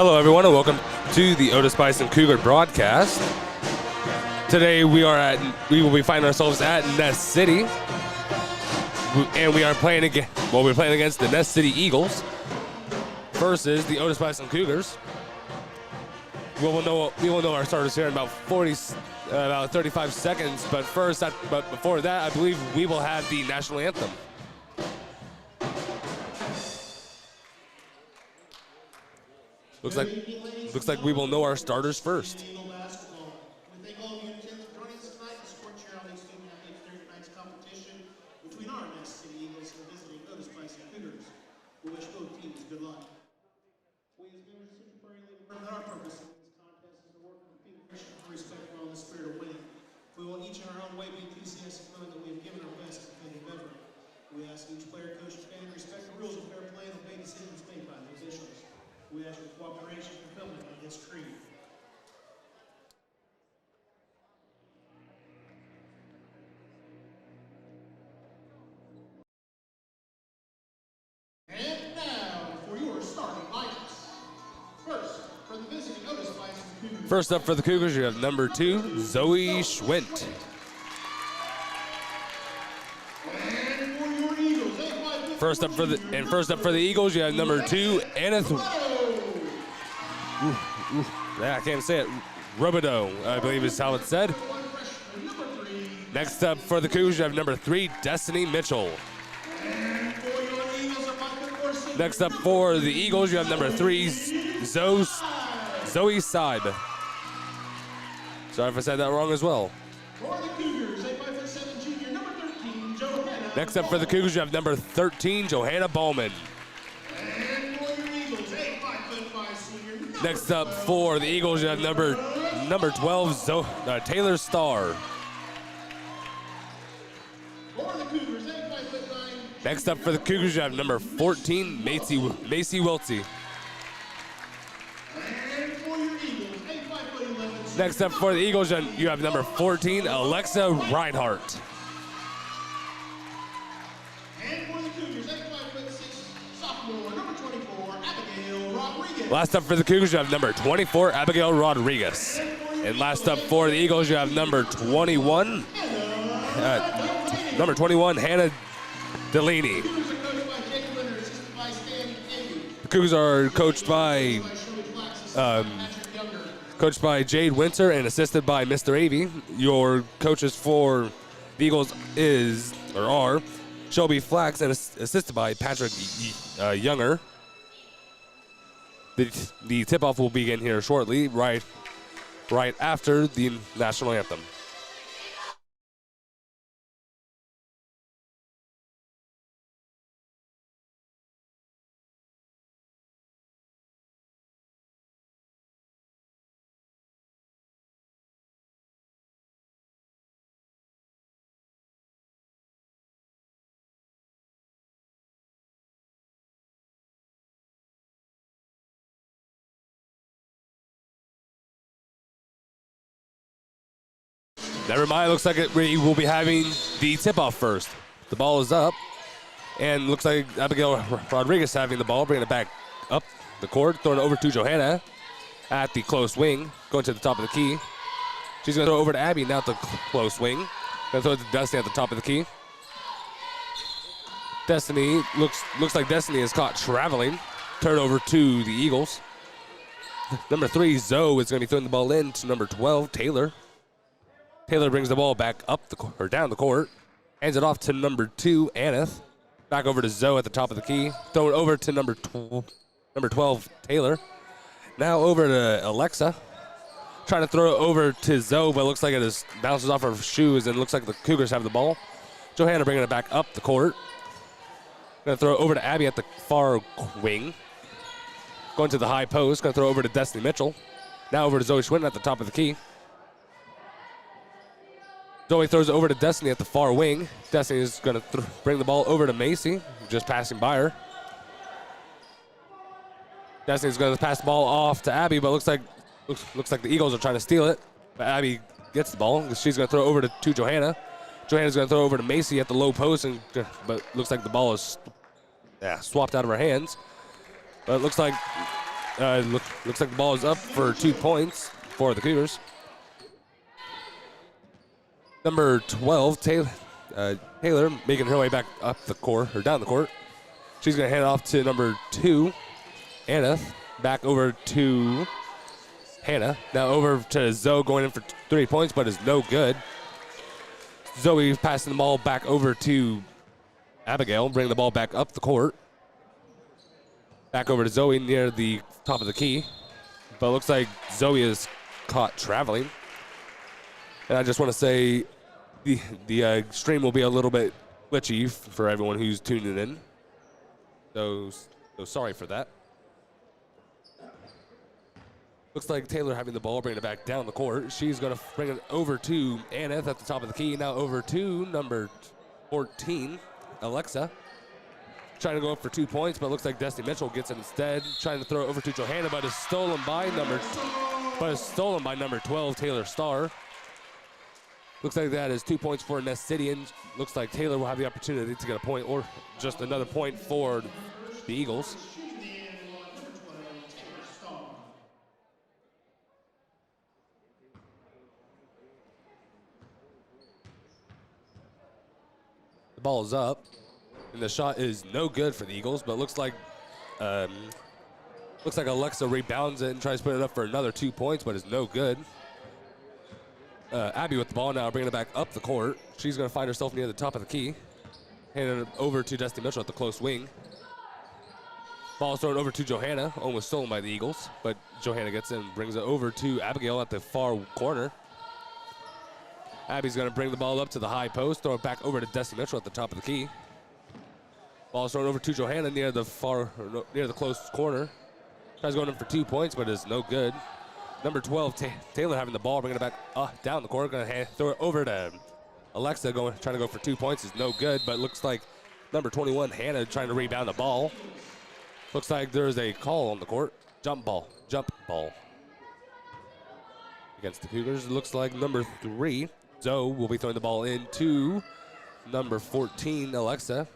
Hello, everyone, and welcome to the Otis-Bison Cougar broadcast. Today we will be finding ourselves at Ness City, and we are playing against the Ness City Eagles versus the Otis-Bison Cougars. We will know our starters here in about 35 seconds. But before that, I believe we will have the national anthem. Looks like we will know our starters first. We thank all of you in attendance for joining us tonight to support cheerleading student athletes during tonight's competition between our Ness City Eagles and the visiting Otis-Bison Cougars. We wish both teams good luck. We as members of the party affirm that our purpose in this contest is to work with people for respect for all the spirit of winning. We will each in our own way be enthusiastic knowing that we have given our best to defend the effort. We ask each player, coach, and fan to respect the rules of fair play and obey decisions made by the officials. We ask for cooperation and fulfillment of this creed. And now for your starting lineups. First, for the visiting Otis-Bison Cougars. First up for the Cougars, you have number 2, Zoe Schwint. And for your Eagles, First up for the Eagles, you have number 2, Aneth. I can't say it. Robideau, I believe is how it's said. Next up for the Cougars, you have number 3, Destiny Mitchell. Next up for the Eagles, you have number 3, Zoe Seib. Sorry if I said that wrong as well. Next up for the Cougars, you have number 13, Johanna Ballman. Next up for the Eagles, you have number 12, Taylor Starr. Next up for the Cougars, you have number 14, Macy Wiltsey. Next up for the Eagles, you have number 14, Alexa Reinhart. Last up for the Cougars, you have number 24, Abigail Rodriguez. And last up for the Eagles, you have number 21, Hannah Delaney. The Cougars are coached by Jade Winter and assisted by Mr. Avey. Your coaches for the Eagles are Shelby Flax and assisted by Patrick Younger. The tip-off will begin here shortly, right after the national anthem. Never mind, looks like we will be having the tip-off first. The ball is up, and looks like Abigail Rodriguez having the ball, bringing it back up the court, throwing it over to Johanna at the close wing, going to the top of the key. She's going to throw it over to Abby, now at the close wing. Going to throw it to Destiny at the top of the key. Destiny, looks like Destiny is caught traveling. Turn over to the Eagles. Number 3, Zoe, is going to be throwing the ball in to number 12, Taylor. Taylor brings the ball back down the court, hands it off to number 2, Aneth. Back over to Zoe at the top of the key. Throw it over to number 12, Taylor. Now over to Alexa. Trying to throw it over to Zoe, but it looks like it just bounces off her shoes, and it looks like the Cougars have the ball. Johanna bringing it back up the court. Going to throw it over to Abby at the far wing. Going to the high post. Going to throw it over to Destiny Mitchell. Now over to Zoe Schwinton at the top of the key. Zoe throws it over to Destiny at the far wing. Destiny is going to bring the ball over to Macy, just passing by her. Destiny's going to pass the ball off to Abby, but looks like the Eagles are trying to steal it. But Abby gets the ball. She's going to throw it over to Johanna. Johanna's going to throw it over to Macy at the low post, but looks like the ball is swapped out of her hands. But it looks like Looks like the ball is up for 2 points for the Cougars. Number 12, Taylor making her way back up the court, or down the court. She's going to hand it off to number 2, Anna. Back over to Hannah. Now over to Zoe going in for 3 points, but is no good. Zoe passing the ball back over to Abigail, bringing the ball back up the court. Back over to Zoe near the top of the key. But it looks like Zoe is caught traveling. And I just want to say the stream will be a little bit glitchy for everyone who's tuning in. So sorry for that. Looks like Taylor having the ball, bringing it back down the court. She's going to bring it over to Aneth at the top of the key. Now over to number 14, Alexa. Trying to go up for 2 points, but it looks like Destiny Mitchell gets it instead. Trying to throw it over to Johanna, but is stolen by number 12, Taylor Starr. Looks like that is 2 points for Ness City, and looks like Taylor will have the opportunity to get a point or just another point for the Eagles. The ball is up, and the shot is no good for the Eagles, but looks like Alexa rebounds it and tries to put it up for another 2 points, but is no good. Abby with the ball now, bringing it back up the court. She's going to find herself near the top of the key. Handing it over to Destiny Mitchell at the close wing. Ball is thrown over to Johanna, almost stolen by the Eagles, but Johanna gets in and brings it over to Abigail at the far corner. Abby's going to bring the ball up to the high post, throw it back over to Destiny Mitchell at the top of the key. Ball is thrown over to Johanna near the close corner. Tries going in for 2 points, but is no good. Number 12, Taylor having the ball, bringing it back down the court. Going to throw it over to Alexa, trying to go for 2 points is no good, but looks like number 21, Hannah, trying to rebound the ball. Looks like there's a call on the court. Jump ball. Against the Cougars. It looks like number 3, Zoe, will be throwing the ball into number 14, Alexa.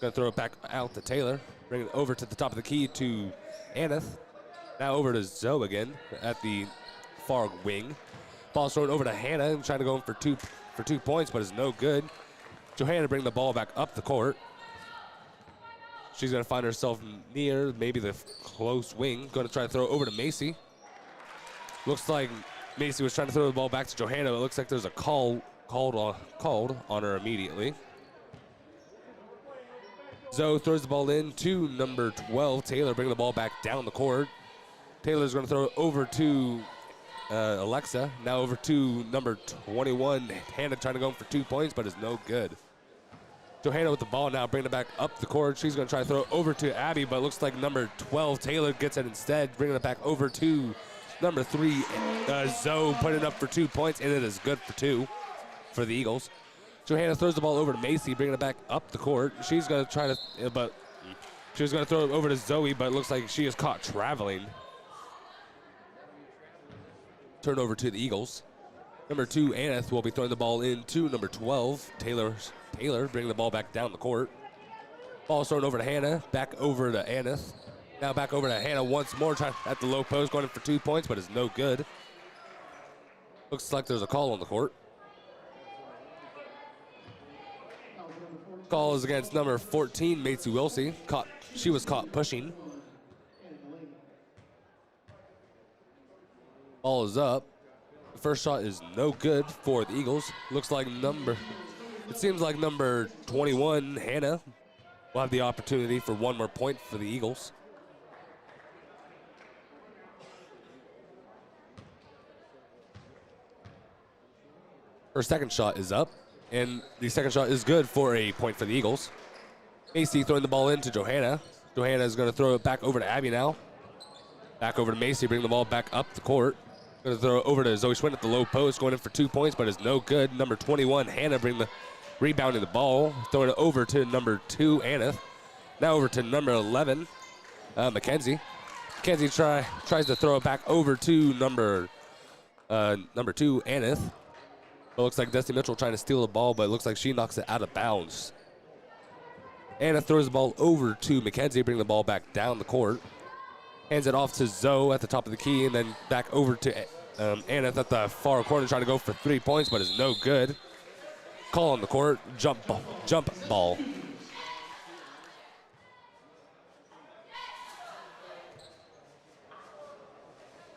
Going to throw it back out to Taylor. Bring it over to the top of the key to Aneth. Now over to Zoe again at the far wing. Ball thrown over to Hannah, and trying to go in for 2 points, but is no good. Johanna bring the ball back up the court. She's going to find herself near maybe the close wing. Going to try to throw it over to Macy. Looks like Macy was trying to throw the ball back to Johanna. It looks like there's a called on her immediately. Zoe throws the ball in to number 12, Taylor, bringing the ball back down the court. Taylor's going to throw it over to Alexa. Now over to number 21, Hannah, trying to go in for 2 points, but is no good. Johanna with the ball now, bringing it back up the court. She's going to try to throw it over to Abby, but it looks like number 12, Taylor, gets it instead, bringing it back over to number 3, Zoe, putting it up for 2 points, and it is good for 2 for the Eagles. Johanna throws the ball over to Macy, bringing it back up the court. She's going to try to, but she was going to throw it over to Zoe, but it looks like she is caught traveling. Turnover to the Eagles. Number 2, Aneth, will be throwing the ball in to number 12, Taylor, bringing the ball back down the court. Ball thrown over to Hannah, back over to Aneth. Now back over to Hannah once more, trying at the low post, going in for 2 points, but is no good. Looks like there's a call on the court. Call is against number 14, Macy Wilsey. She was caught pushing. Ball is up. The first shot is no good for the Eagles. It seems like number 21, Hannah, will have the opportunity for one more point for the Eagles. Her second shot is up, and the second shot is good for a point for the Eagles. Macy throwing the ball into Johanna. Johanna is going to throw it back over to Abby now. Back over to Macy, bring the ball back up the court. Going to throw it over to Zoe Schwinn at the low post, going in for 2 points, but is no good. Number 21, Hannah, rebounding the ball, throwing it over to number 2, Aneth. Now over to number 11, Mackenzie. Mackenzie tries to throw it back over to number 2, Aneth. It looks like Destiny Mitchell trying to steal the ball, but it looks like she knocks it out of bounds. Anna throws the ball over to Mackenzie, bringing the ball back down the court. Hands it off to Zoe at the top of the key, and then back over to Aneth at the far corner, trying to go for 3 points, but is no good. Call on the court, jump ball.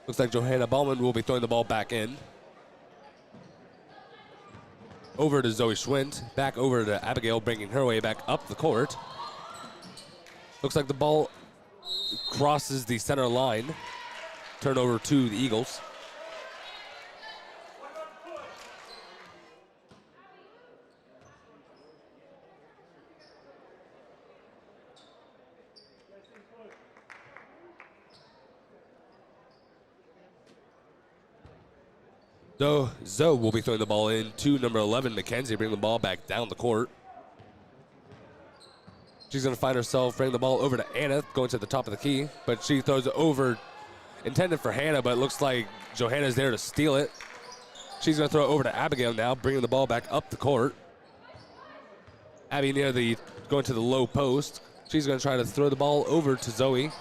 Looks like Johanna Ballman will be throwing the ball back in. Over to Zoe Schwint, back over to Abigail, bringing her way back up the court. Looks like the ball crosses the center line. Turnover to the Eagles. Zoe will be throwing the ball in to number 11, Mackenzie, bringing the ball back down the court. She's going to find herself bringing the ball over to Anna, going to the top of the key, but she throws it over, intended for Hannah, but it looks like Johanna's there to steal it. She's going to throw it over to Abigail now, bringing the ball back up the court. Abby going to the low post. She's going to try to throw the ball over to Zoe.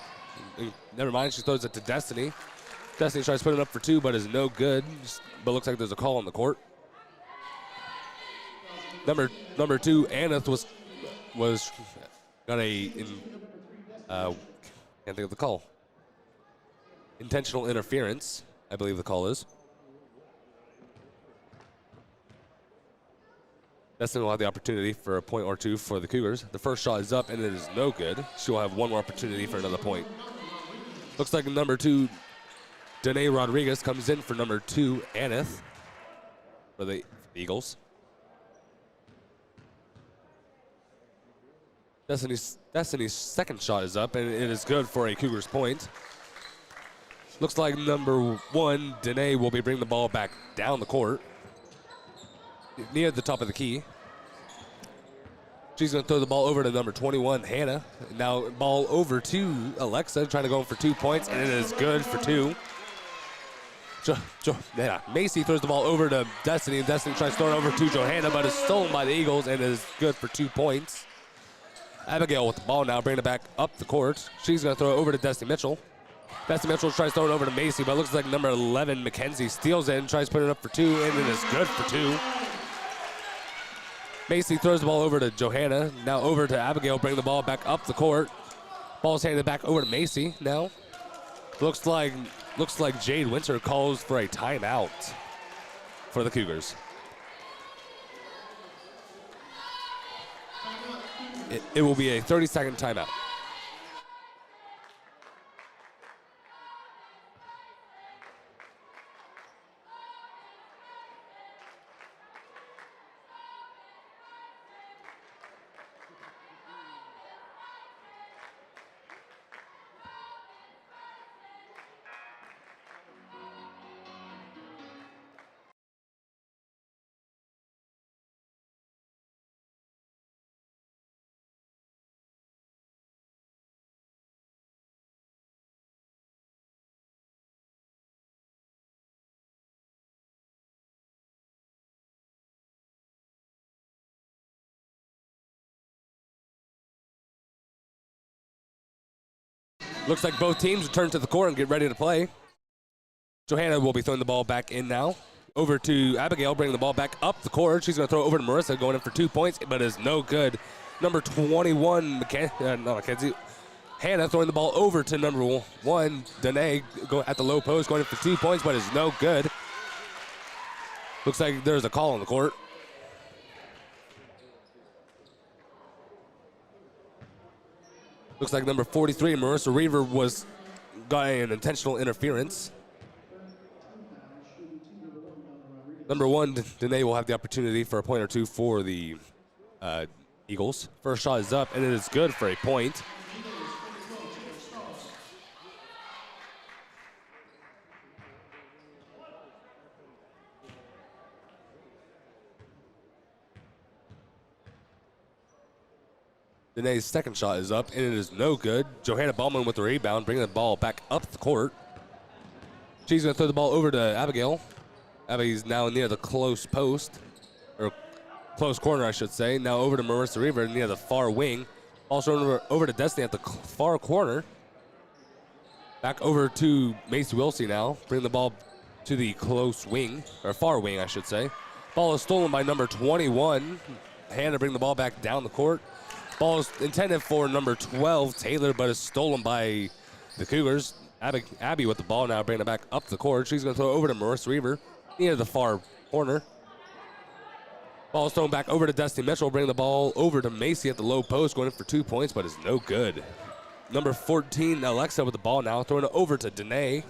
Never mind, she throws it to Destiny. Destiny tries to put it up for 2, but is no good. But looks like there's a call on the court. Number 2, Aneth was got can't think of the call. Intentional interference, I believe the call is. Destiny will have the opportunity for a point or 2 for the Cougars. The first shot is up, and it is no good. She will have one more opportunity for another point. Looks like number 2, Danae Rodriguez, comes in for number 2, Aneth, for the Eagles. Destiny's second shot is up, and it is good for a Cougars point. Looks like number 1, Danae, will be bringing the ball back down the court, near the top of the key. She's going to throw the ball over to number 21, Hannah. Now ball over to Alexa, trying to go in for 2 points, and it is good for 2. Macy throws the ball over to Destiny, and Destiny tries to throw it over to Johanna, but is stolen by the Eagles and is good for 2 points. Abigail with the ball now, bringing it back up the court. She's going to throw it over to Destiny Mitchell. Destiny Mitchell tries to throw it over to Macy, but it looks like number 11, Mackenzie, steals it and tries to put it up for 2, and it is good for 2. Macy throws the ball over to Johanna, now over to Abigail, bringing the ball back up the court. Ball's handed back over to Macy now. Looks like Jade Winter calls for a timeout for the Cougars. It will be a 30-second timeout. Looks like both teams return to the court and get ready to play. Johanna will be throwing the ball back in now. Over to Abigail, bringing the ball back up the court. She's going to throw it over to Marissa, going in for 2 points, but is no good. Number 21, Mackenzie. Hannah throwing the ball over to number 1, Danae, at the low post, going in for 2 points, but is no good. Looks like there's a call on the court. Looks like number 43, Marissa Reaver, got an intentional interference. Number 1, Danae, will have the opportunity for a point or 2 for the Eagles. First shot is up, and it is good for a point. Danae's second shot is up, and it is no good. Johanna Ballman with the rebound, bringing the ball back up the court. She's going to throw the ball over to Abigail. Abby's now near the close post, or close corner, I should say. Now over to Marissa Reaver near the far wing. Also over to Destiny at the far corner. Back over to Macy Wilsey now. Bring the ball to the close wing, or far wing, I should say. Ball is stolen by number 21. Hannah bring the ball back down the court. Ball is intended for number 12, Taylor, but is stolen by the Cougars. Abby with the ball now, bringing it back up the court. She's going to throw it over to Marissa Reaver near the far corner. Ball is thrown back over to Destiny Mitchell, bringing the ball over to Macy at the low post, going in for 2 points, but is no good. Number 14, Alexa with the ball now, throwing it over to Danae.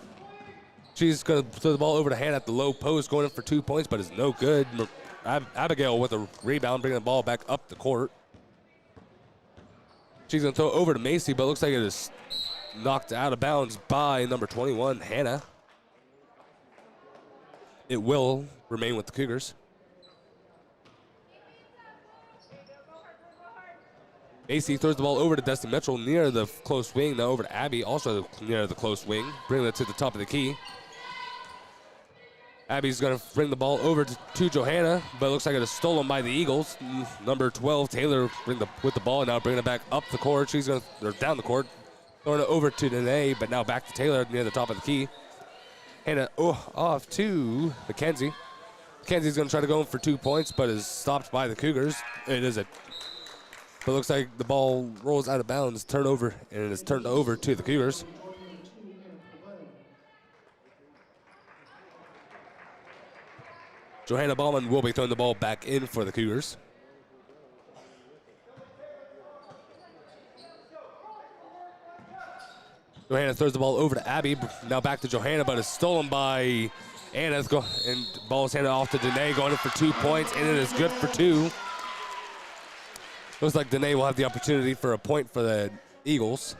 She's going to throw the ball over to Hannah at the low post, going in for 2 points, but is no good. Abigail with a rebound, bringing the ball back up the court. She's going to throw it over to Macy, but it looks like it is knocked out of bounds by number 21, Hannah. It will remain with the Cougars. Macy throws the ball over to Destiny Mitchell near the close wing. Now over to Abby, also near the close wing. Bringing it to the top of the key. Abby's going to bring the ball over to Johanna, but it looks like it is stolen by the Eagles. Number 12, Taylor, with the ball now, bringing it back up the court. She's going to, or down the court. Throwing it over to Danae, but now back to Taylor near the top of the key. Hannah off to Mackenzie. Mackenzie's going to try to go in for 2 points, but is stopped by the Cougars. It is it. But it looks like the ball rolls out of bounds, turnover, and it is turned over to the Cougars. Johanna Ballman will be throwing the ball back in for the Cougars. Johanna throws the ball over to Abby. Now back to Johanna, but it's stolen by Anna. And ball is handed off to Danae, going in for 2 points, and it is good for 2. Looks like Danae will have the opportunity for a point for the Eagles.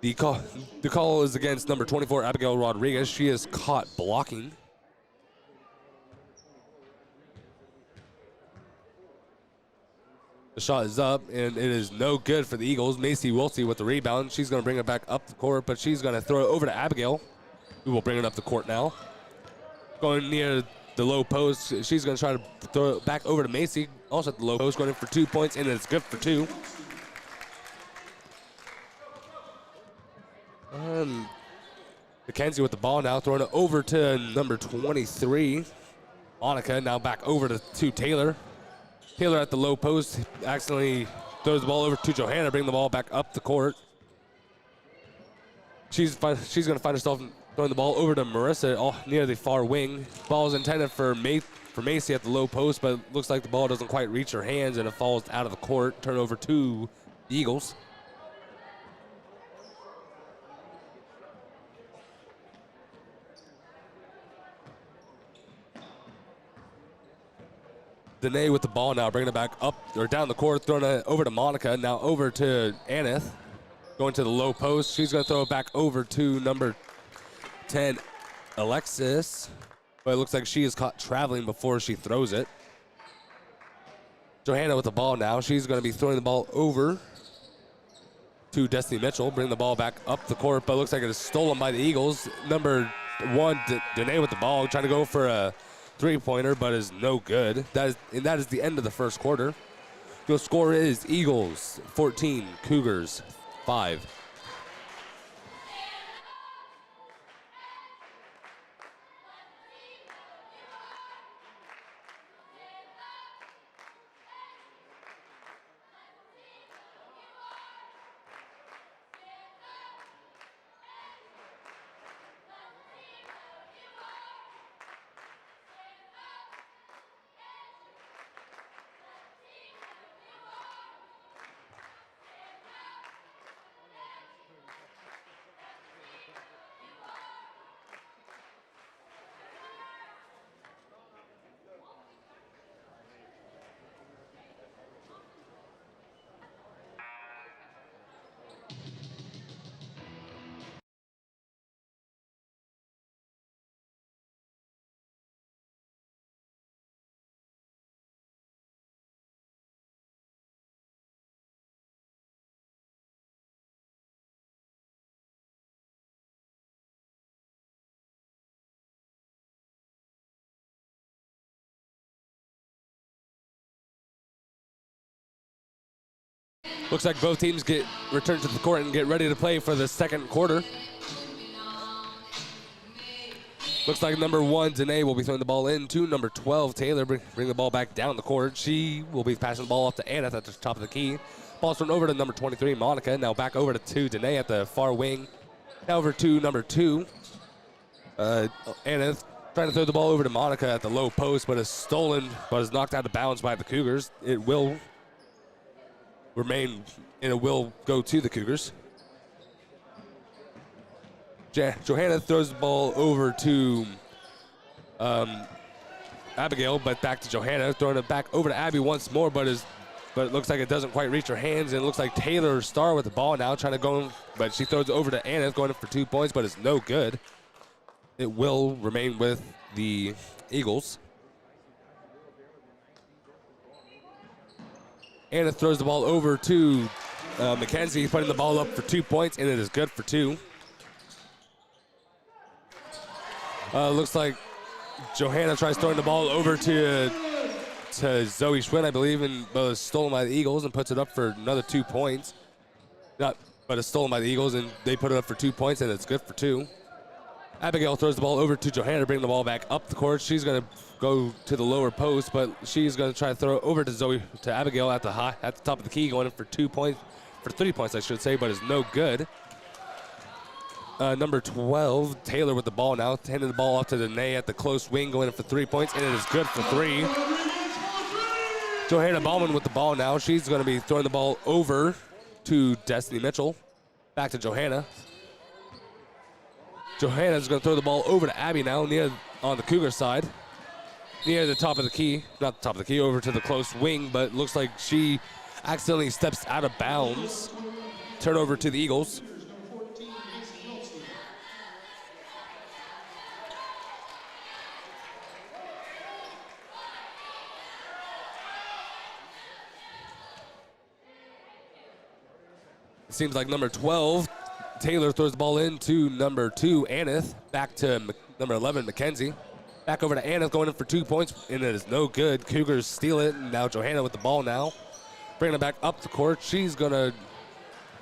The call is against number 24, Abigail Rodriguez. She is caught blocking. The shot is up, and it is no good for the Eagles. Macy Wilsey with the rebound. She's going to bring it back up the court, but she's going to throw it over to Abigail, who will bring it up the court now. Going near the low post. She's going to try to throw it back over to Macy, also at the low post, going in for 2 points, and it's good for 2. Mackenzie with the ball now, throwing it over to number 23. Monica now back over to Taylor. Taylor at the low post accidentally throws the ball over to Johanna, bring the ball back up the court. She's going to find herself throwing the ball over to Marissa near the far wing. Ball is intended for Macy at the low post, but it looks like the ball doesn't quite reach her hands and it falls out of the court. Turnover to the Eagles. Danae with the ball now, bringing it back up or down the court, throwing it over to Monica. Now over to Aneth, going to the low post. She's going to throw it back over to number 10, Alexis. But it looks like she is caught traveling before she throws it. Johanna with the ball now. She's going to be throwing the ball over to Destiny Mitchell, bring the ball back up the court, but it looks like it is stolen by the Eagles. Number 1, Danae with the ball, trying to go for a three-pointer, but is no good. That is the end of the first quarter. The score is Eagles 14, Cougars 5. Looks like both teams return to the court and get ready to play for the second quarter. Looks like number 1, Danae, will be throwing the ball in to number 12, Taylor. Bring the ball back down the court. She will be passing the ball off to Aneth at the top of the key. Ball's thrown over to number 23, Monica. Now back over to Danae at the far wing. Now over to number 2, Aneth. Trying to throw the ball over to Monica at the low post, but is stolen, but is knocked out of bounds by the Cougars. It will remain, and it will go to the Cougars. Johanna throws the ball over to Abigail, but back to Johanna, throwing it back over to Abby once more, but it looks like it doesn't quite reach her hands, and it looks like Taylor Starr with the ball now, trying to go, but she throws it over to Aneth, going in for 2 points, but it's no good. It will remain with the Eagles. Aneth throws the ball over to Mackenzie, putting the ball up for 2 points, and it is good for 2. Looks like Johanna tries throwing the ball over to Zoe Schwinn, I believe, and is stolen by the Eagles and puts it up for another 2 points. But it's stolen by the Eagles, and they put it up for 2 points, and it's good for 2. Abigail throws the ball over to Johanna, bringing the ball back up the court. She's going to go to the lower post, but she's going to try to throw it over to Abigail at the top of the key, going in for 2 points, for 3 points, I should say, but it's no good. Number 12, Taylor with the ball now, handing the ball off to Danae at the close wing, going in for 3 points, and it is good for 3. Johanna Ballman with the ball now. She's going to be throwing the ball over to Destiny Mitchell. Back to Johanna. Johanna's going to throw the ball over to Abby now, on the Cougar side. Near the top of the key, not the top of the key, over to the close wing, but looks like she accidentally steps out of bounds. Turnover to the Eagles. It seems like number 12, Taylor, throws the ball in to number 2, Aneth. Back to number 11, Mackenzie. Back over to Aneth, going in for 2 points, and it is no good. Cougars steal it, and now Johanna with the ball now. Bringing it back up the court. She's going to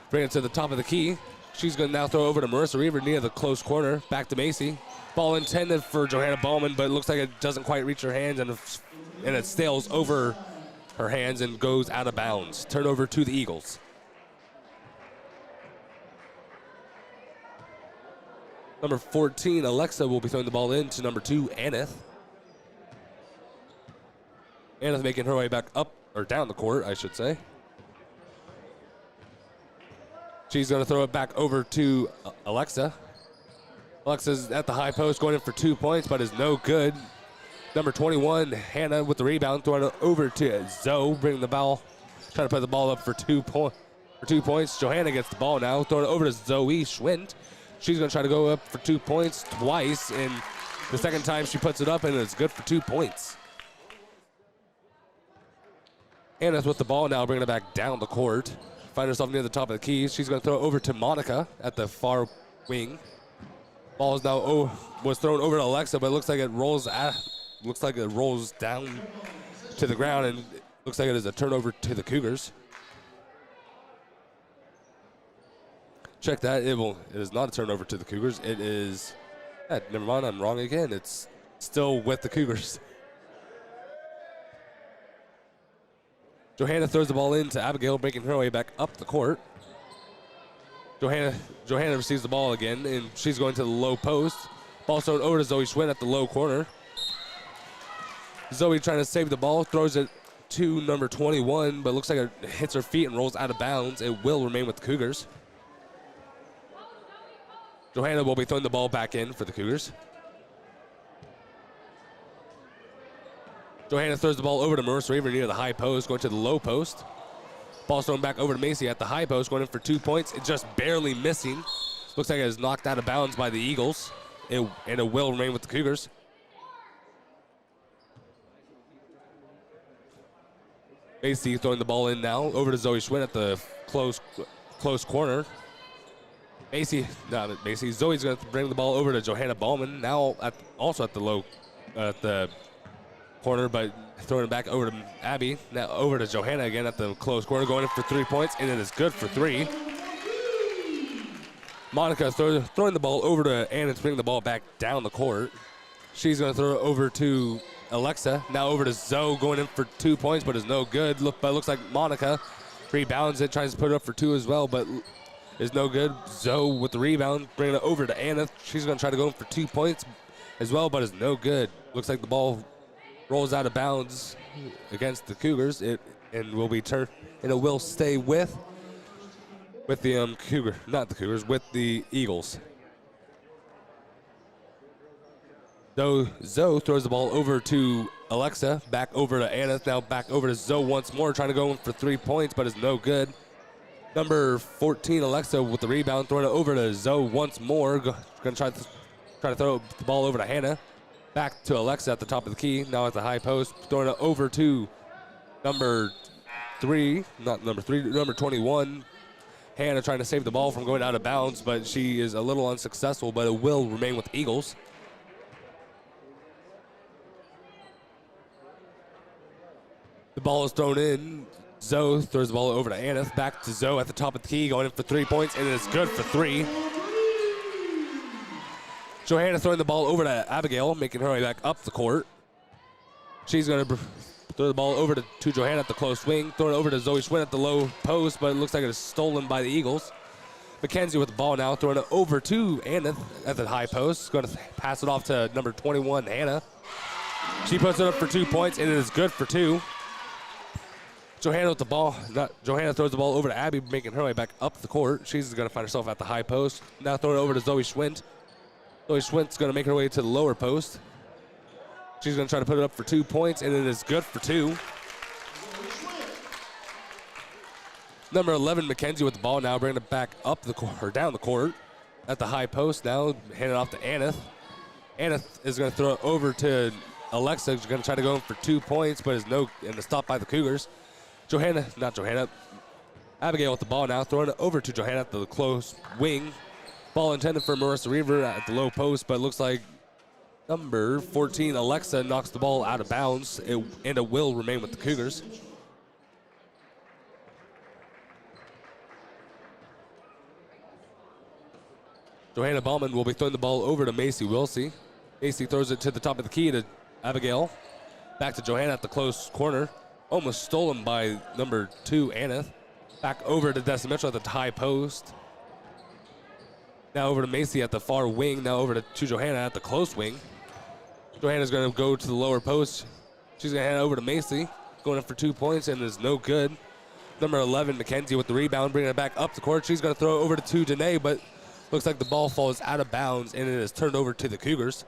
bring it to the top of the key. She's going to now throw over to Marissa Reaver near the close corner. Back to Macy. Ball intended for Johanna Ballman, but it looks like it doesn't quite reach her hands, and it sails over her hands and goes out of bounds. Turnover to the Eagles. Number 14, Alexa, will be throwing the ball in to number 2, Aneth. Aneth making her way back up, or down the court, I should say. She's going to throw it back over to Alexa. Alexa's at the high post, going in for 2 points, but is no good. Number 21, Hannah with the rebound, throwing it over to Zoe, bringing the ball, trying to put the ball up for 2 points. Johanna gets the ball now, throwing it over to Zoe Schwint. She's going to try to go up for 2 points twice, and the second time she puts it up, and it's good for 2 points. Anna's with the ball now, bringing it back down the court. Find herself near the top of the key. She's going to throw it over to Monica at the far wing. Ball is now was thrown over to Alexa, but it looks like it rolls down to the ground, and it looks like it is a turnover to the Cougars. Check that. It is not a turnover to the Cougars. It is. Never mind. I'm wrong again. It's still with the Cougars. Johanna throws the ball in to Abigail, making her way back up the court. Johanna receives the ball again, and she's going to the low post. Ball thrown over to Zoe Schwinn at the low corner. Zoe trying to save the ball, throws it to number 21, but looks like it hits her feet and rolls out of bounds. It will remain with the Cougars. Johanna will be throwing the ball back in for the Cougars. Johanna throws the ball over to Marissa Reaver near the high post, going to the low post. Ball thrown back over to Macy at the high post, going in for 2 points. It's just barely missing. Looks like it is knocked out of bounds by the Eagles, and it will remain with the Cougars. Macy throwing the ball in now, over to Zoe Schwinn at the close corner. Zoe's going to bring the ball over to Johanna Ballman, now also at the corner, but throwing it back over to Abby. Now over to Johanna again at the close corner, going in for 3 points, and it is good for 3. Monica throwing the ball over to Anna to bring the ball back down the court. She's going to throw it over to Alexa. Now over to Zoe, going in for 2 points, but is no good. But looks like Monica rebounds it, tries to put it up for 2 as well, but is no good. Zoe with the rebound, bringing it over to Anna. She's going to try to go in for 2 points as well, but is no good. Looks like the ball rolls out of bounds against the Cougars. It will stay with the with the Eagles. Zoe throws the ball over to Alexa, back over to Anna, now back over to Zoe once more, trying to go in for 3 points, but is no good. Number 14, Alexa with the rebound, throwing it over to Zoe once more. Going to try to throw the ball over to Hannah. Back to Alexa at the top of the key, now at the high post, throwing it over to number 21. Hannah trying to save the ball from going out of bounds, but she is a little unsuccessful, but it will remain with Eagles. The ball is thrown in. Zoe throws the ball over to Anna. Back to Zoe at the top of the key, going in for 3 points, and it is good for 3. Johanna throwing the ball over to Abigail, making her way back up the court. She's going to throw the ball over to Johanna at the close wing, throwing it over to Zoe Schwinn at the low post, but it looks like it is stolen by the Eagles. Mackenzie with the ball now, throwing it over to Anna at the high post. Going to pass it off to number 21, Hannah. She puts it up for 2 points, and it is good for 2. Johanna throws the ball over to Abby, making her way back up the court. She's going to find herself at the high post. Now throwing it over to Zoe Schwint. Zoe Schwint's going to make her way to the lower post. She's going to try to put it up for 2 points, and it is good for 2. Number 11, Mackenzie with the ball now, bringing it back up the court, or down the court at the high post now, handing it off to Aneth. Aneth is going to throw it over to Alexa. She's going to try to go in for 2 points, but is stopped by the Cougars. Abigail with the ball now, throwing it over to Johanna at the close wing. Ball intended for Marissa Reaver at the low post, but it looks like number 14, Alexa, knocks the ball out of bounds, and it will remain with the Cougars. Johanna Bauman will be throwing the ball over to Macy Wilsey. Macy throws it to the top of the key to Abigail. Back to Johanna at the close corner. Almost stolen by number 2, Aneth. Back over to Destiny Mitchell at the high post. Now over to Macy at the far wing. Now over to Johanna at the close wing. Johanna's going to go to the lower post. She's going to hand it over to Macy. Going in for 2 points, and is no good. Number 11, Mackenzie with the rebound, bringing it back up the court. She's going to throw it over to Danae, but looks like the ball falls out of bounds, and it is turned over to the Cougars.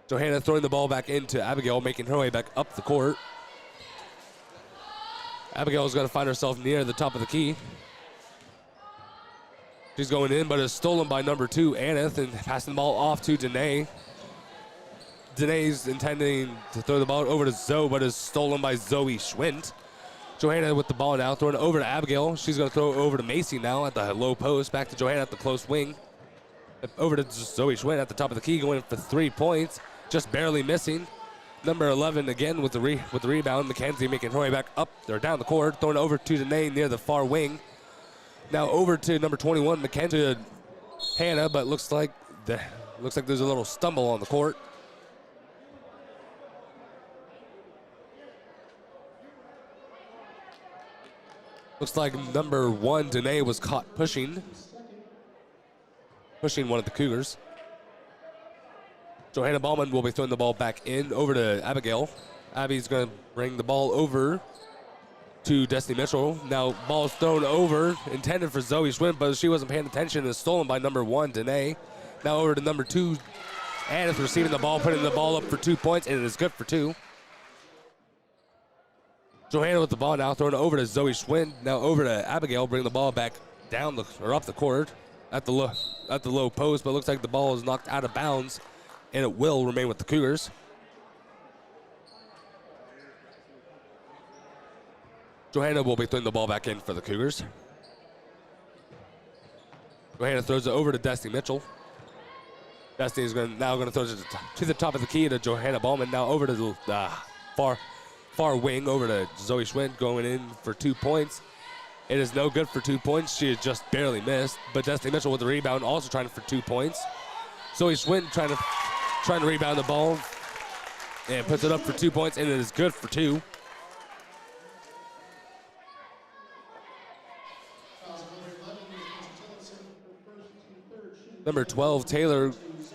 Johanna throwing the ball back into Abigail, making her way back up the court. Abigail is going to find herself near the top of the key. She's going in, but is stolen by number 2, Aneth, and passing the ball off to Danae. Danae's intending to throw the ball over to Zoe, but is stolen by Zoe Schwint. Johanna with the ball now, throwing it over to Abigail. She's going to throw it over to Macy now at the low post. Back to Johanna at the close wing. Over to Zoe Schwint at the top of the key, going in for 3 points. Just barely missing. Number 11 again with the rebound. Mackenzie making her way back up or down the court, throwing it over to Danae near the far wing. Now over to number 21, Mackenzie to Hannah, but looks like there's a little stumble on the court. Looks like number 1, Danae, was caught pushing one of the Cougars. Johanna Bauman will be throwing the ball back in over to Abigail. Abby's going to bring the ball over to Destiny Mitchell. Now ball is thrown over, intended for Zoe Schwinn, but she wasn't paying attention. It's stolen by number 1, Danae. Now over to number 2, Aneth receiving the ball, putting the ball up for 2 points, and it is good for 2. Johanna with the ball now, throwing it over to Zoe Schwinn. Now over to Abigail, bringing the ball back up the court at the low post, but looks like the ball is knocked out of bounds, and it will remain with the Cougars. Johanna will be throwing the ball back in for the Cougars. Johanna throws it over to Destiny Mitchell. Destiny's now going to throw it to the top of the key to Johanna Ballman. Now over to the far wing, over to Zoe Schwint, going in for 2 points. It is no good for 2 points. She has just barely missed. But Destiny Mitchell with the rebound, also trying for 2 points. Zoe Schwint trying to rebound the ball and puts it up for 2 points, and it is good for 2. Number 12, Taylor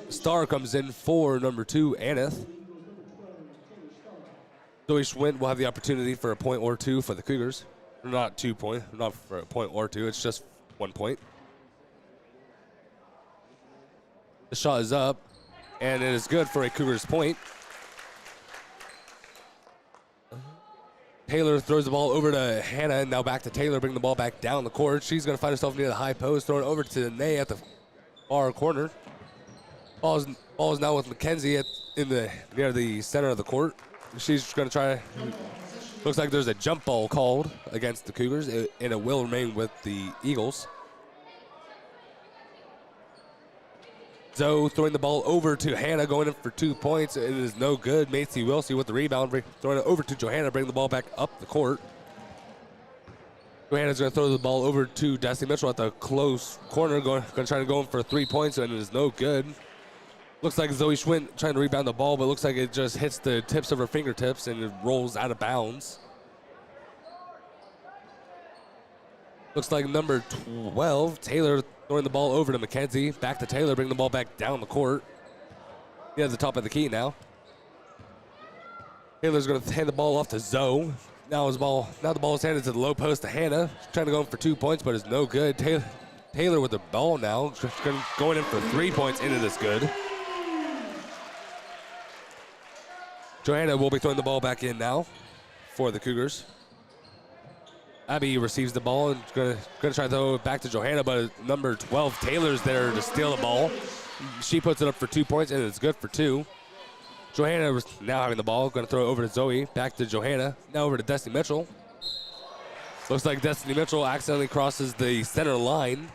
Starr comes in for number 2, Aneth. Zoe Schwint will have the opportunity for a point or 2 for the Cougars. Not 2 points, not for a point or 2, it's just 1 point. The shot is up, and it is good for a Cougars point. Taylor throws the ball over to Hannah, and now back to Taylor, bring the ball back down the court. She's going to find herself near the high post, throw it over to Ness at the far corner. Ball is now with Mackenzie near the center of the court. She's going to try. Looks like there's a jump ball called against the Cougars, and it will remain with the Eagles. Zoe throwing the ball over to Hannah, going in for 2 points. It is no good. Macy Wilsey with the rebound, throwing it over to Johanna, bring the ball back up the court. Johanna's going to throw the ball over to Destiny Mitchell at the close corner, going to try to go in for 3 points, and it is no good. Looks like Zoe Schwint trying to rebound the ball, but looks like it just hits the tips of her fingertips and it rolls out of bounds. Looks like number 12, Taylor, throwing the ball over to Mackenzie. Back to Taylor, bring the ball back down the court. He has the top of the key now. Taylor's going to hand the ball off to Zoe. Now the ball is handed to the low post to Hannah. She's trying to go in for 2 points, but it's no good. Taylor with the ball now, going in for 3 points, and it is good. Johanna will be throwing the ball back in now for the Cougars. Abby receives the ball and going to try to throw it back to Johanna, but number 12, Taylor's there to steal the ball. She puts it up for 2 points, and it's good for 2. Johanna now having the ball, going to throw it over to Zoe, back to Johanna, now over to Destiny Mitchell. Looks like Destiny Mitchell accidentally crosses the center line,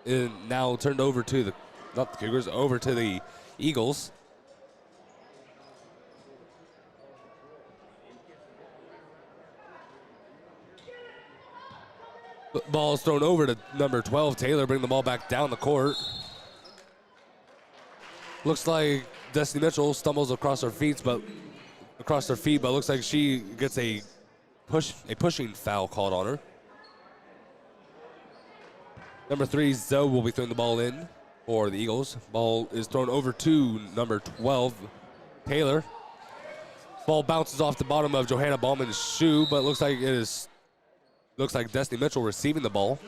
and now turned over to not the Cougars, over to the Eagles. Ball is thrown over to number 12, Taylor, bring the ball back down the court. Looks like Destiny Mitchell stumbles across her feet, but looks like she gets a pushing foul called on her. Number 3, Zoe will be throwing the ball in for the Eagles. Ball is thrown over to number 12, Taylor. Ball bounces off the bottom of Johanna Ballman's shoe, but looks like Destiny Mitchell receiving the ball.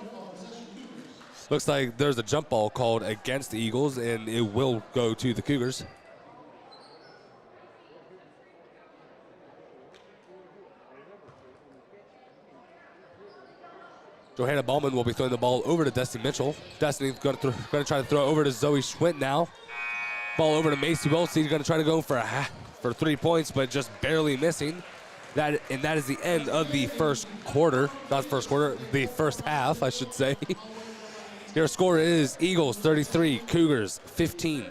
Looks like there's a jump ball called against the Eagles, and it will go to the Cougars. Johanna Ballman will be throwing the ball over to Destiny Mitchell. Destiny's going to try to throw over to Zoe Schwint now. Ball over to Macy Wilsey. He's going to try to go for 3 points, but just barely missing. That is the end of the first quarter. Not the first quarter, the first half, I should say. Your score is Eagles 33, Cougars 15.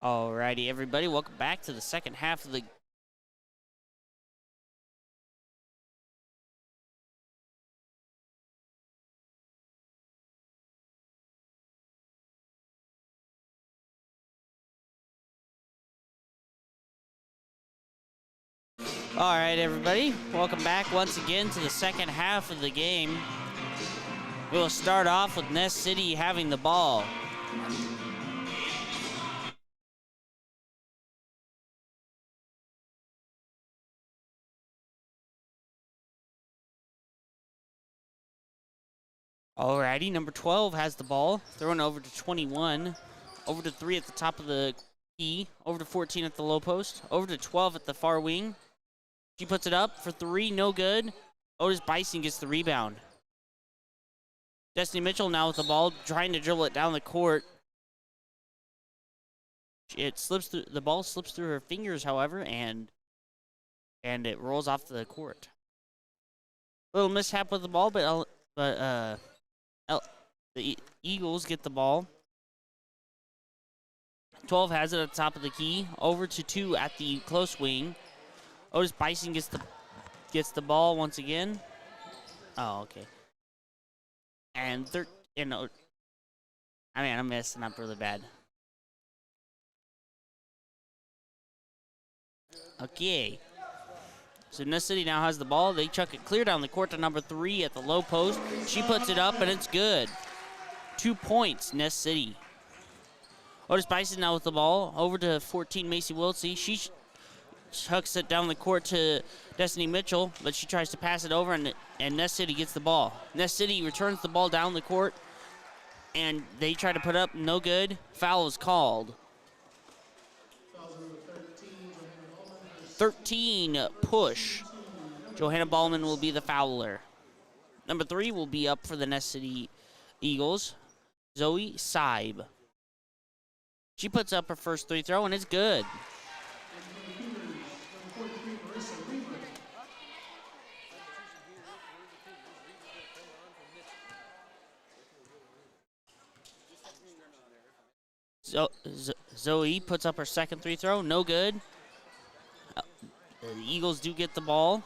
Alrighty, everybody, welcome back to the second half of the All right, everybody, welcome back once again to the second half of the game. We will start off with Ness City having the ball. Alrighty, number 12 has the ball, throwing over to 21, over to 3 at the top of the key, over to 14 at the low post, over to 12 at the far wing. She puts it up for 3, no good. Otis-Bison gets the rebound. Destiny Mitchell now with the ball, trying to dribble it down the court. It slips through, the ball slips through her fingers, however, and it rolls off the court. Little mishap with the ball, but the Eagles get the ball. 12 has it at the top of the key. Over to 2 at the close wing. Otis-Bison gets the ball once again. Oh, okay. And I'm messing up really bad. Okay. So Ness City now has the ball. They chuck it clear down the court to number 3 at the low post. She puts it up, and it's good. 2 points, Ness City. Otis-Bison now with the ball. Over to 14, Macy Wiltsey. She chucks it down the court to Destiny Mitchell, but she tries to pass it over, and Ness City gets the ball. Ness City returns the ball down the court, and they try to put up, no good. Foul is called. 13 push. Johanna Ballman will be the fouler. Number 3 will be up for the Ness City Eagles, Zoe Seib. She puts up her first 3 throw, and it's good. Zoe puts up her second 3 throw, no good. The Eagles do get the ball.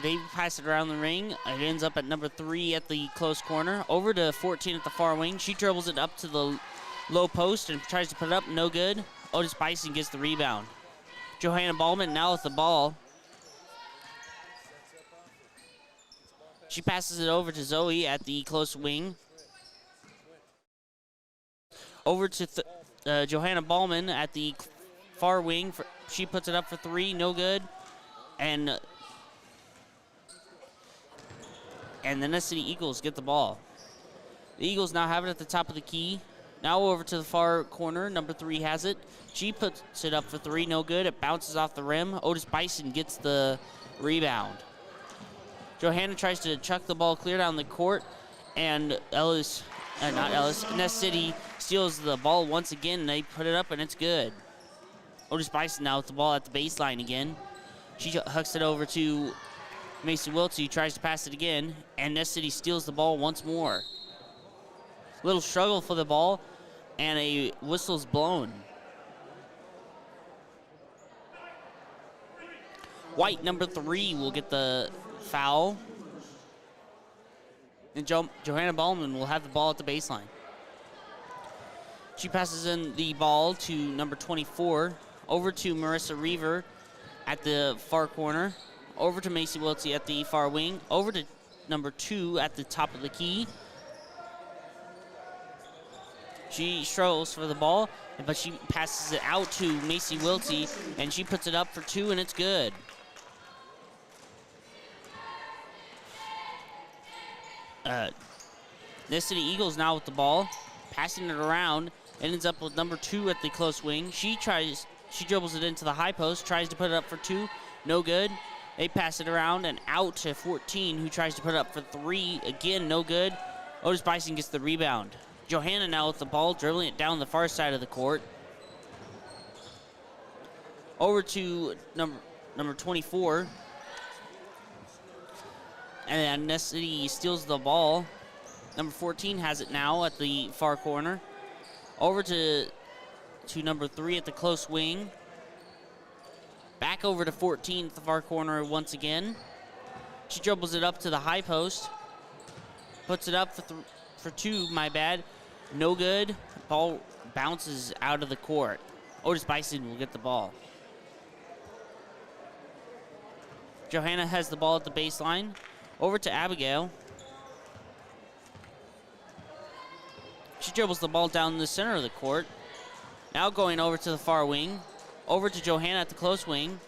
They pass it around the ring. It ends up at number 3 at the close corner. Over to 14 at the far wing. She dribbles it up to the low post and tries to put it up, no good. Otis-Bison gets the rebound. Johanna Ballman now with the ball. She passes it over to Zoe at the close wing. Over to Johanna Ballman at the far wing. She puts it up for 3, no good. And the Ness City Eagles get the ball. The Eagles now have it at the top of the key. Now over to the far corner. Number 3 has it. She puts it up for 3, no good. It bounces off the rim. Otis-Bison gets the rebound. Johanna tries to chuck the ball clear down the court, and Ness City steals the ball once again, and they put it up, and it's good. Otis-Bison now with the ball at the baseline again. She hucks it over to Macy Wiltsey, tries to pass it again, and Ness City steals the ball once more. Little struggle for the ball, and a whistle's blown. White, number 3, will get the foul. And Johanna Ballman will have the ball at the baseline. She passes in the ball to number 24, over to Marissa Reaver at the far corner, over to Macy Wiltsey at the far wing, over to number 2 at the top of the key. She struggles for the ball, but she passes it out to Macy Wiltsey, and she puts it up for 2, and it's good. Ness City Eagles now with the ball, passing it around. It ends up with number 2 at the close wing. She dribbles it into the high post, tries to put it up for 2, no good. They pass it around and out to 14, who tries to put it up for 3, again, no good. Otis-Bison gets the rebound. Johanna now with the ball, dribbling it down the far side of the court. Over to number 24. And then Ness City steals the ball. Number 14 has it now at the far corner. Over to to number 3 at the close wing. Back over to 14 at the far corner once again. She dribbles it up to the high post. Puts it up for 2, my bad. No good. Ball bounces out of the court. Otis-Bison will get the ball. Johanna has the ball at the baseline. Over to Abigail. She dribbles the ball down the center of the court. Now going over to the far wing. Over to Johanna at the close wing.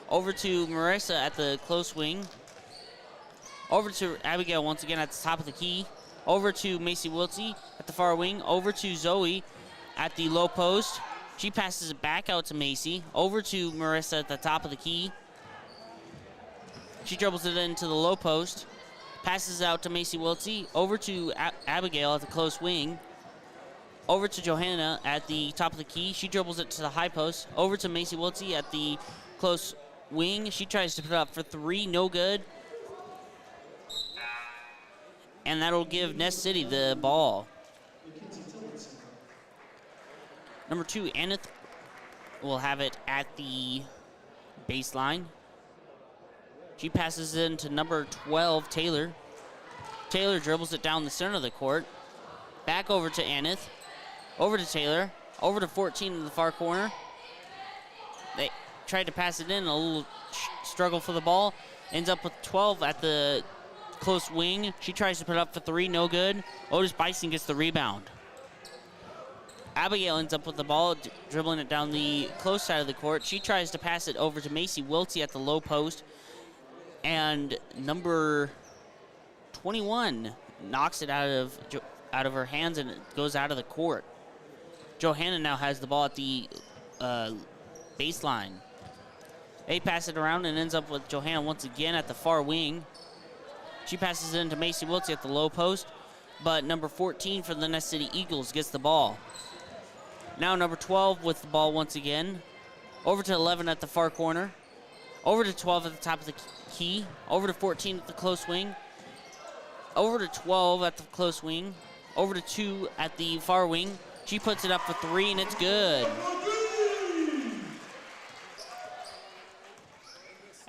Over to Marissa at the close wing. Over to Abigail once again at the top of the key. Over to Macy Wiltsey at the far wing. Over to Zoe at the low post. She passes it back out to Macy. Over to Marissa at the top of the key. She dribbles it into the low post. Passes out to Macy Wiltsey. Over to Abigail at the close wing. Over to Johanna at the top of the key. She dribbles it to the high post. Over to Macy Wiltsey at the close wing. She tries to put it up for 3. No good. And that'll give Ness City the ball. Number 2, Aneth will have it at the baseline. She passes it into number 12, Taylor. Taylor dribbles it down the center of the court. Back over to Aneth. Over to Taylor. Over to 14 in the far corner. They tried to pass it in. A little struggle for the ball. Ends up with 12 at the close wing. She tries to put it up for 3. No good. Otis-Bison gets the rebound. Abigail ends up with the ball, dribbling it down the close side of the court. She tries to pass it over to Macy Wiltsey at the low post. And number 21 knocks it out of her hands, and it goes out of the court. Johanna now has the ball at the baseline. They pass it around and ends up with Johanna once again at the far wing. She passes it into Macy Wiltsey at the low post, but number 14 for the Ness City Eagles gets the ball. Now number 12 with the ball once again. Over to 11 at the far corner. Over to 12 at the top of the key. Over to 14 at the close wing. Over to 12 at the close wing. Over to 2 at the far wing. She puts it up for 3, and it's good.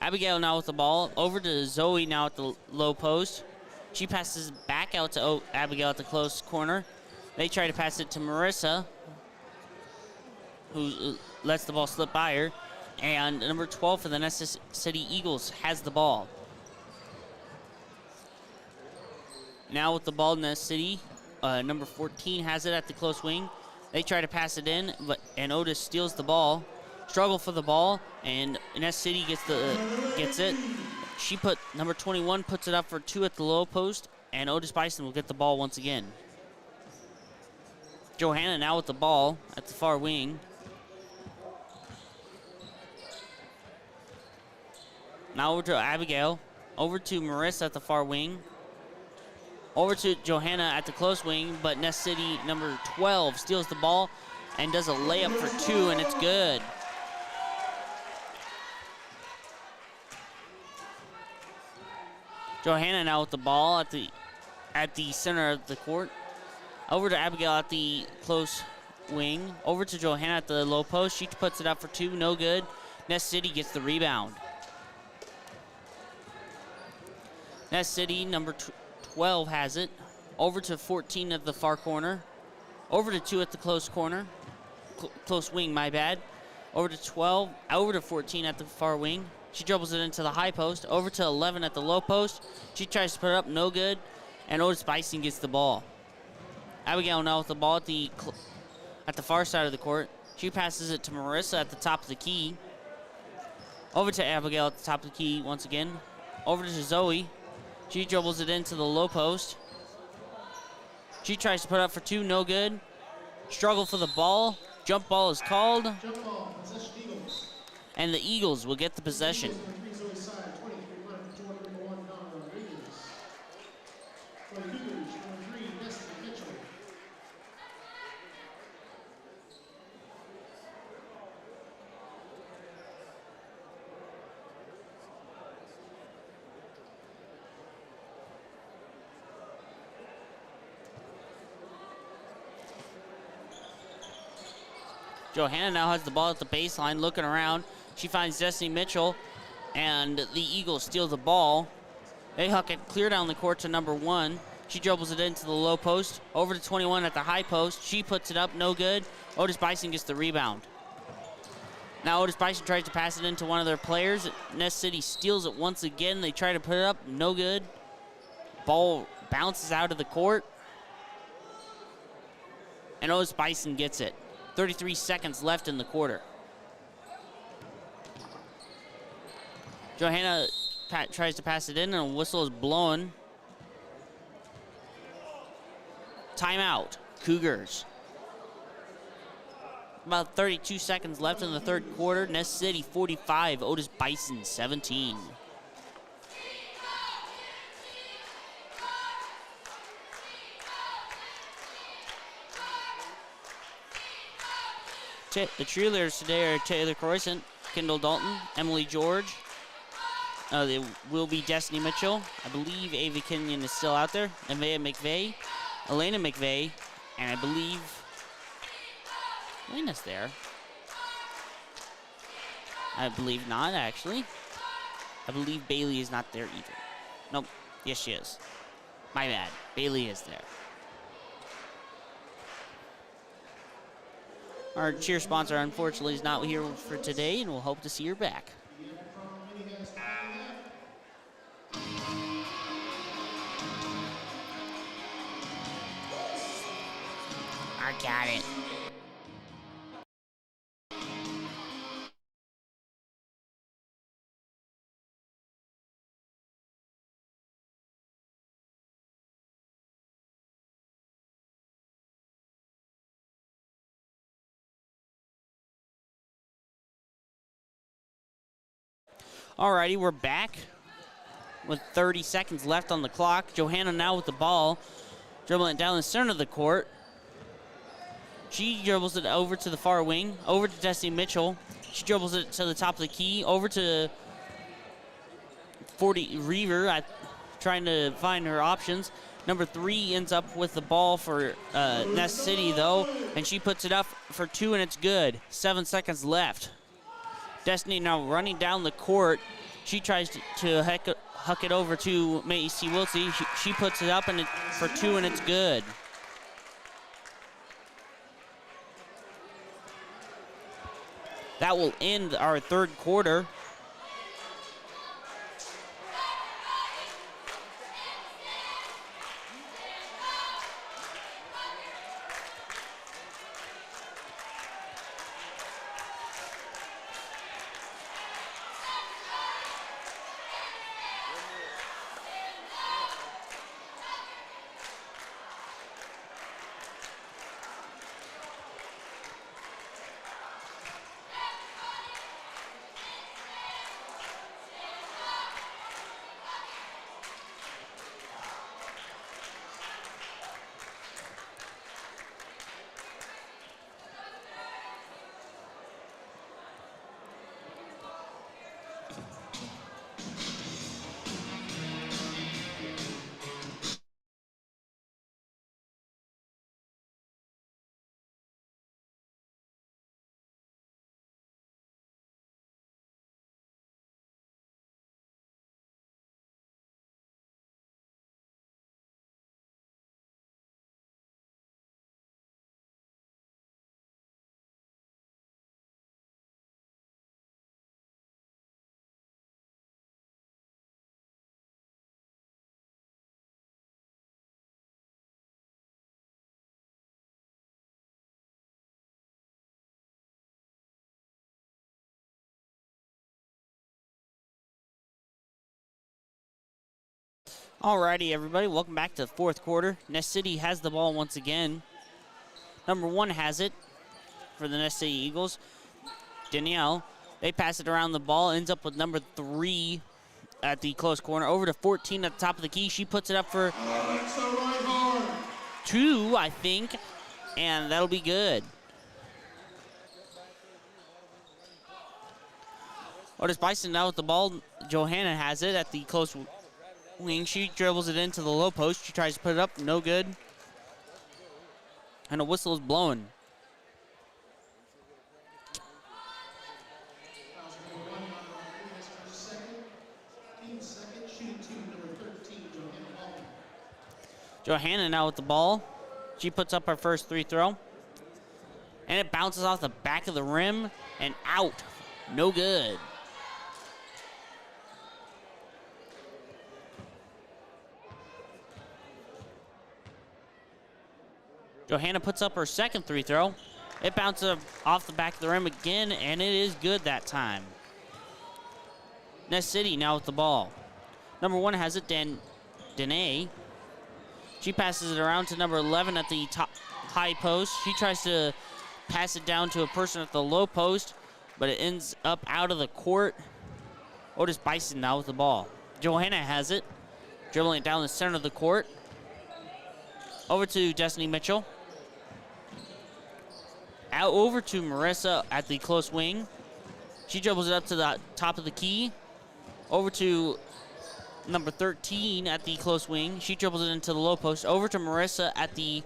Abigail now with the ball. Over to Zoe now at the low post. She passes back out to Abigail at the close corner. They try to pass it to Marissa, who lets the ball slip by her. And number 12 for the Ness City Eagles has the ball. Now with the ball, Ness City, number 14 has it at the close wing. They try to pass it in, and Otis steals the ball. Struggle for the ball, and Ness City gets it. Number 21 puts it up for 2 at the low post, and Otis-Bison will get the ball once again. Johanna now with the ball at the far wing. Now over to Abigail. Over to Marissa at the far wing. Over to Johanna at the close wing, but Ness City, number 12, steals the ball and does a layup for 2, and it's good. Johanna now with the ball at the center of the court. Over to Abigail at the close wing. Over to Johanna at the low post. She puts it up for 2, no good. Ness City gets the rebound. Ness City, number 12, has it. Over to 14 at the far corner. Over to 2 at the close corner. Close wing, my bad. Over to 14 at the far wing. She dribbles it into the high post. Over to 11 at the low post. She tries to put it up, no good. And Otis-Bison gets the ball. Abigail now with the ball at the far side of the court. She passes it to Marissa at the top of the key. Over to Abigail at the top of the key once again. Over to Zoe. She dribbles it into the low post. She tries to put up for 2, no good. Struggle for the ball. Jump ball is called. Jump ball, possession Eagles. And the Eagles will get the possession. Number 3 Zoe side, 23 punch, 201 Domino Rodriguez. For the Cougars, number 3 Ness Mitchell. Johanna now has the ball at the baseline, looking around. She finds Destiny Mitchell, and the Eagles steal the ball. They huck it clear down the court to number 1. She dribbles it into the low post, over to 21 at the high post. She puts it up, no good. Otis-Bison gets the rebound. Now Otis-Bison tries to pass it into one of their players. Ness City steals it once again. They try to put it up, no good. Ball bounces out of the court. And Otis-Bison gets it. 33 seconds left in the quarter. Johanna tries to pass it in, and a whistle is blown. Timeout, Cougars. About 32 seconds left in the third quarter. Ness City 45, Otis-Bison 17. The cheerleaders today are Taylor Croissant, Kendall Dalton, Emily George. They will be Destiny Mitchell. I believe Ava Kenyon is still out there. Nevaeh McVeigh, Elena McVeigh, and I believe Elena's there. I believe not, actually. I believe Bailey is not there either. Nope. Yes, she is. My bad. Bailey is there. Our cheer sponsor, unfortunately, is not here for today, and we'll hope to see her back. I got it. Alrighty, we're back with 30 seconds left on the clock. Johanna now with the ball, dribbling it down the center of the court. She dribbles it over to the far wing, over to Destiny Mitchell. She dribbles it to the top of the key, over to 40 Reaver, trying to find her options. Number 3 ends up with the ball for Ness City, though, and she puts it up for 2, and it's good. 7 seconds left. Destiny now running down the court. She tries to huck it over to Macy Wiltsey. She puts it up and for 2, and it's good. That will end our third quarter. Alrighty, everybody, welcome back to the fourth quarter. Ness City has the ball once again. Number 1 has it for the Ness City Eagles. Danielle, they pass it around the ball, ends up with number 3 at the close corner, over to 14 at the top of the key. She puts it up for 2, I think, and that'll be good. Otis-Bison now with the ball. Johanna has it at the close wing. She dribbles it into the low post. She tries to put it up, no good. And a whistle is blowing. Johanna now with the ball. She puts up her first free throw. And it bounces off the back of the rim and out. No good. Johanna puts up her second free throw. It bounces off the back of the rim again, and it is good that time. Ness City now with the ball. Number 1 has it, Danae. She passes it around to number 11 at the top high post. She tries to pass it down to a person at the low post, but it ends up out of the court. Otis-Bison now with the ball. Johanna has it, dribbling it down the center of the court. Over to Destiny Mitchell. Out over to Marissa at the close wing. She dribbles it up to the top of the key. Over to number 13 at the close wing. She dribbles it into the low post. Over to Marissa at the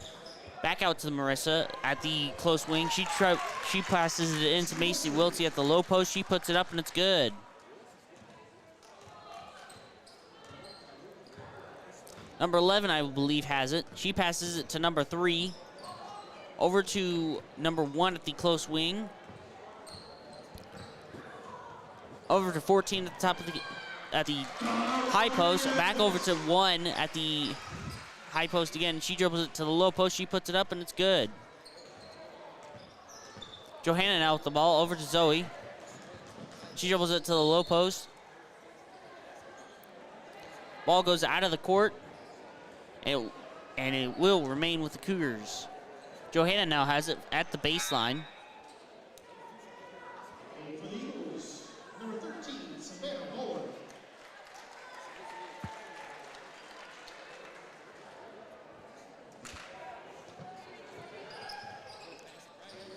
back out to Marissa at the close wing. She passes it into Macy Wiltsey at the low post. She puts it up and it's good. Number 11, I believe, has it. She passes it to number 3. Over to number 1 at the close wing. Over to 14 at the top of the high post. Back over to 1 at the high post again. She dribbles it to the low post. She puts it up and it's good. Johanna now with the ball. Over to Zoe. She dribbles it to the low post. Ball goes out of the court. And it will remain with the Cougars. Johanna now has it at the baseline. And for the Eagles, number 13, Savannah Bowler.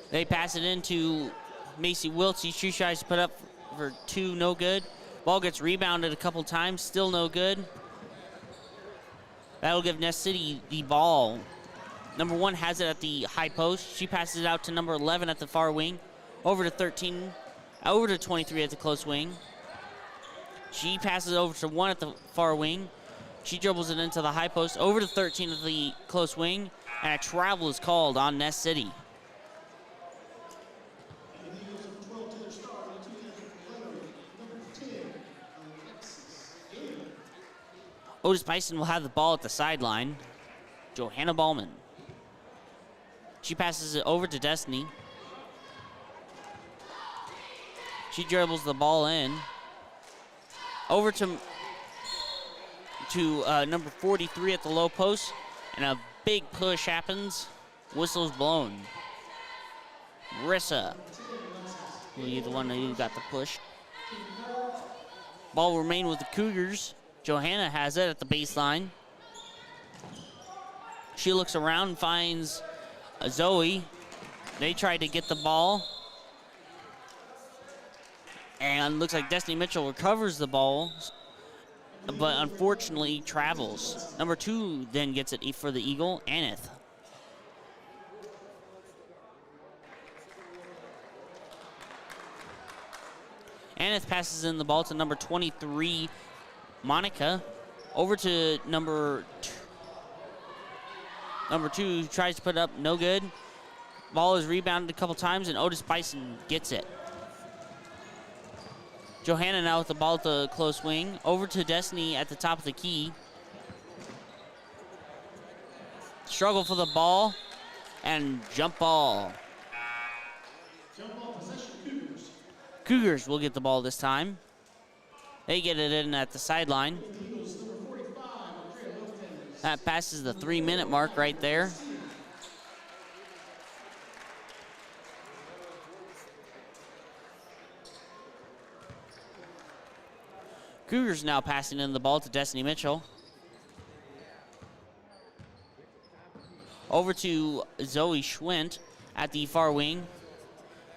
They pass it into Macy Wiltsey. She tries to put up for 2, no good. Ball gets rebounded a couple times, still no good. That'll give Ness City the ball. Number 1 has it at the high post. She passes it out to number 11 at the far wing. Over to 13, over to 23 at the close wing. She passes it over to 1 at the far wing. She dribbles it into the high post. Over to 13 at the close wing. And a travel is called on Ness City. And the Eagles have 12 to their star, and 2 for Larry. Number 10, Alexis Gale. Otis-Bison will have the ball at the sideline. Johanna Ballman. She passes it over to Destiny. She dribbles the ball in. Over to number 43 at the low post. And a big push happens. Whistle's blown. Marissa will be the one who got the push. Ball will remain with the Cougars. Johanna has it at the baseline. She looks around and finds Zoe. They try to get the ball. And looks like Destiny Mitchell recovers the ball, but unfortunately travels. Number 2 then gets it for the Eagle, Aneth. Aneth passes in the ball to number 23, Monica. Over to number 2, tries to put it up, no good. Ball is rebounded a couple times, and Otis-Bison gets it. Johanna now with the ball at the close wing. Over to Destiny at the top of the key. Struggle for the ball, and jump ball. Jump ball possession, Cougars. Cougars will get the ball this time. They get it in at the sideline. Eagles, number 45, Andrea Lopez. That passes the 3-minute mark right there. Cougars now passing in the ball to Destiny Mitchell. Over to Zoe Schwint at the far wing.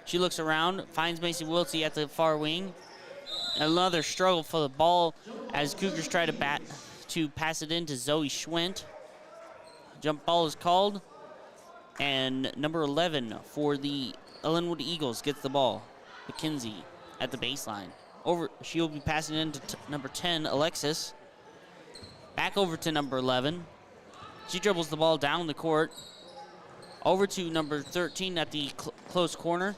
She looks around, finds Macy Wiltsey at the far wing. Another struggle for the ball as Cougars try to pass it in to Zoe Schwint. Jump ball is called, and number 11 for the Ellenwood Eagles gets the ball. McKenzie at the baseline. She'll be passing in to number 10, Alexis. Back over to number 11. She dribbles the ball down the court. Over to number 13 at the close corner.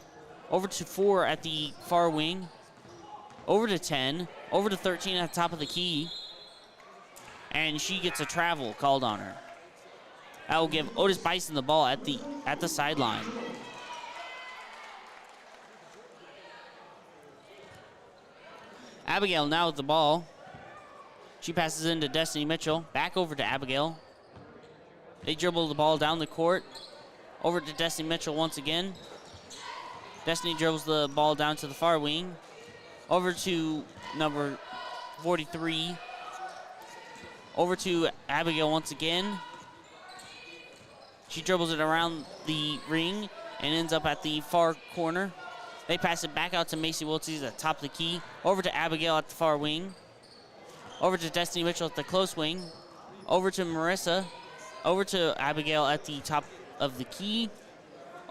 Over to 4 at the far wing. Over to 10. Over to 13 at the top of the key. And she gets a travel called on her. That will give Otis-Bison the ball at the sideline. Abigail now with the ball. She passes into Destiny Mitchell. Back over to Abigail. They dribble the ball down the court. Over to Destiny Mitchell once again. Destiny dribbles the ball down to the far wing. Over to number 43. Over to Abigail once again. She dribbles it around the ring and ends up at the far corner. They pass it back out to Macy Wiltses at the top of the key. Over to Abigail at the far wing. Over to Destiny Mitchell at the close wing. Over to Marissa. Over to Abigail at the top of the key.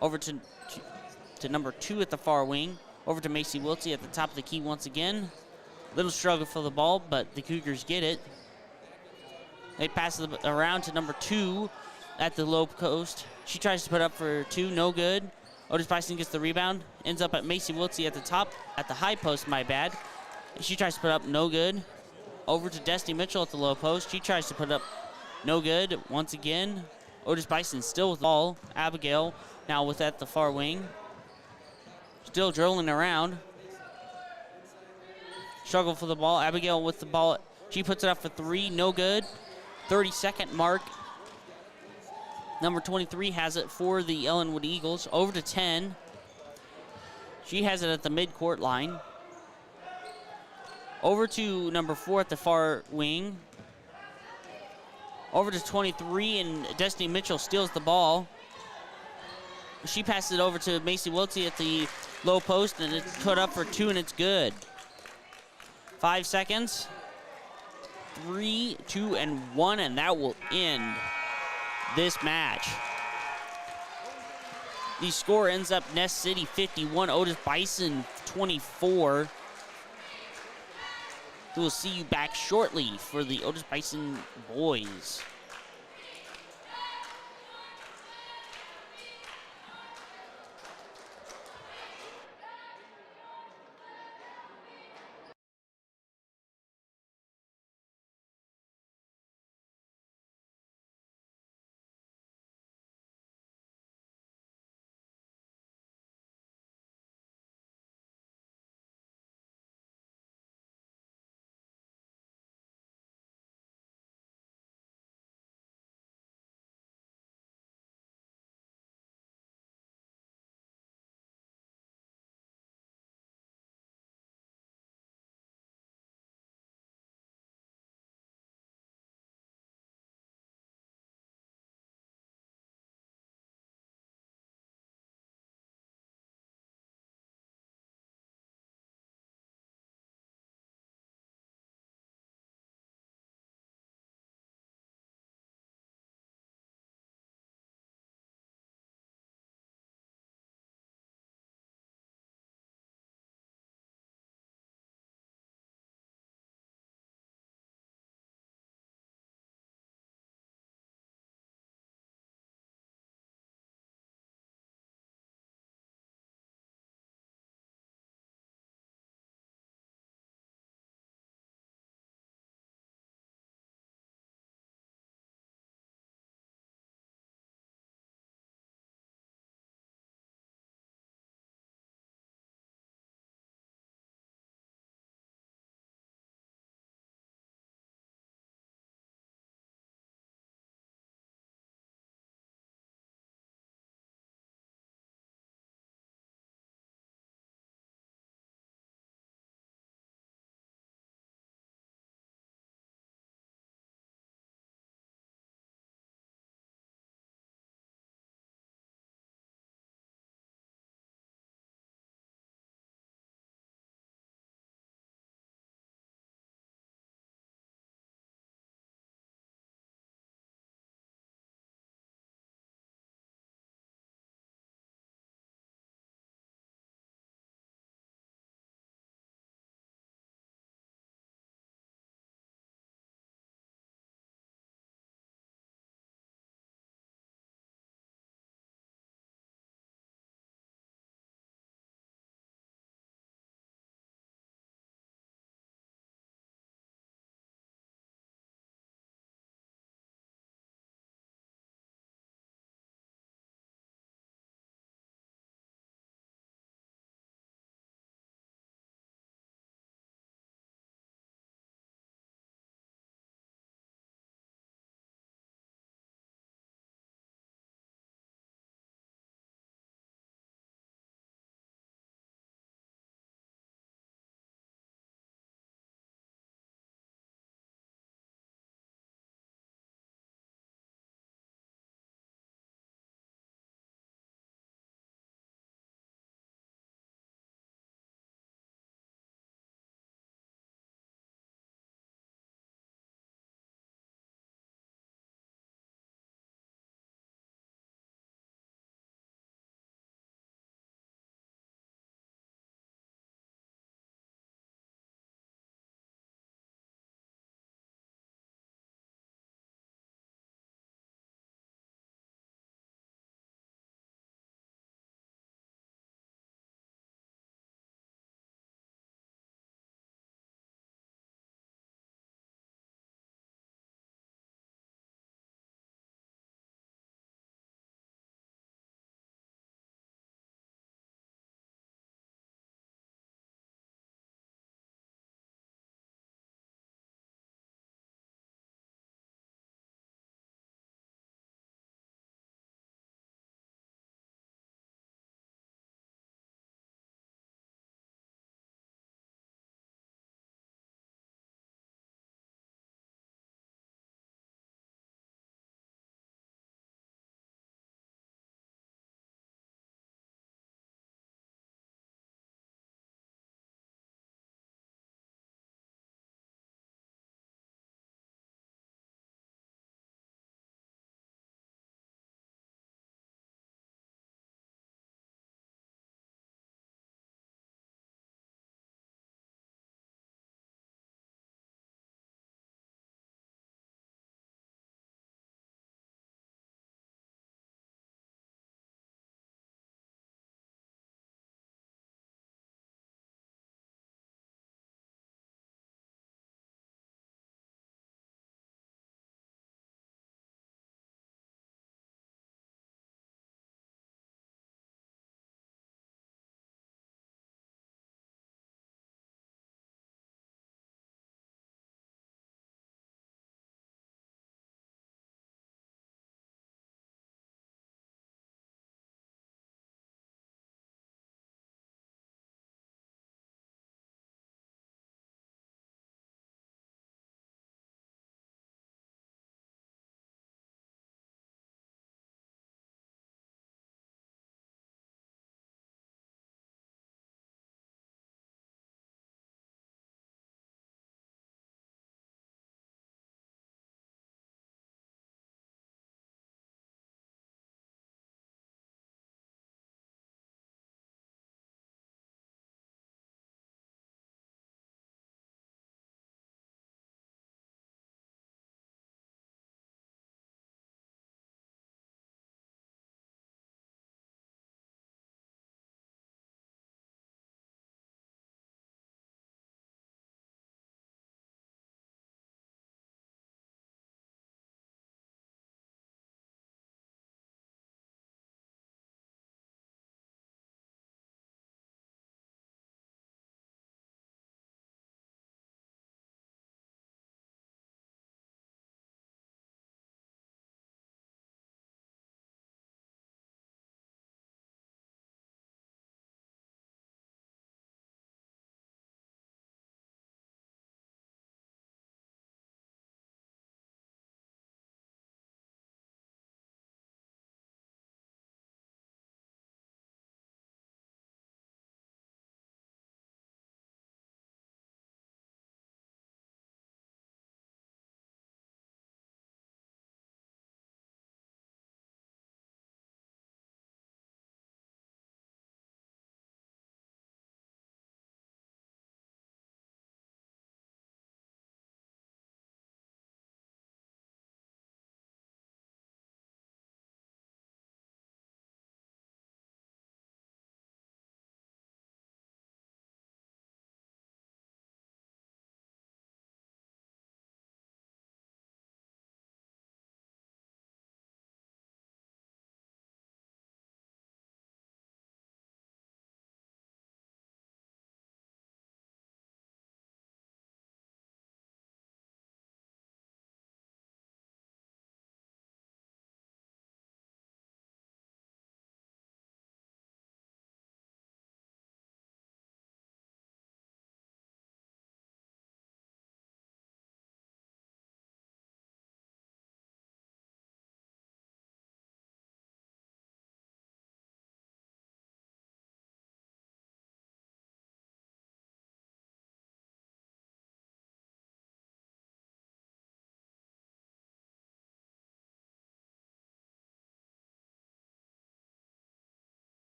Over to number 2 at the far wing. Over to Macy Wiltsey at the top of the key once again. Little struggle for the ball, but the Cougars get it. They pass it around to number 2 at the low post. She tries to put up for 2, no good. Otis-Bison gets the rebound. Ends up at Macy Wiltsey at the top, at the high post, my bad. She tries to put up, no good. Over to Destiny Mitchell at the low post. She tries to put up, no good. Once again, Otis-Bison still with the ball. Abigail now with at the far wing. Still dribbling around. Struggle for the ball. Abigail with the ball. She puts it up for 3, no good. 30-second mark. Number 23 has it for the Ellenwood Eagles. Over to 10. She has it at the midcourt line. Over to number 4 at the far wing. Over to 23, and Destiny Mitchell steals the ball. She passes it over to Macy Wiltsey at the low post, and it's put up for 2, and it's good. 5 seconds. 3, 2, and 1, and that will end this match. The score ends up Ness City 51, Otis-Bison 24. We'll see you back shortly for the Otis-Bison boys.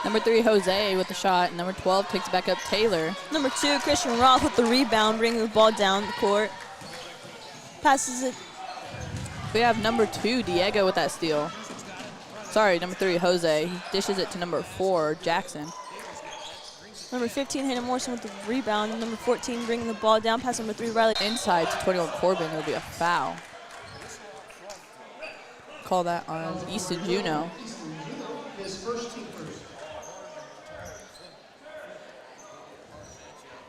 Number 3, Jose with the shot. Number 12 takes it back up, Taylor. Number 2, Christian Roth with the rebound, bringing the ball down the court. Passes it. We have number 2, Diego with that steal. Sorry, number 3, Jose. He dishes it to number 4, Jackson. Number 15, Hannah Morrison with the rebound. And number 14, bringing the ball down. Pass number 3, Riley. Inside to 21, Corbin. It'll be a foul. Call that on Easton Juno.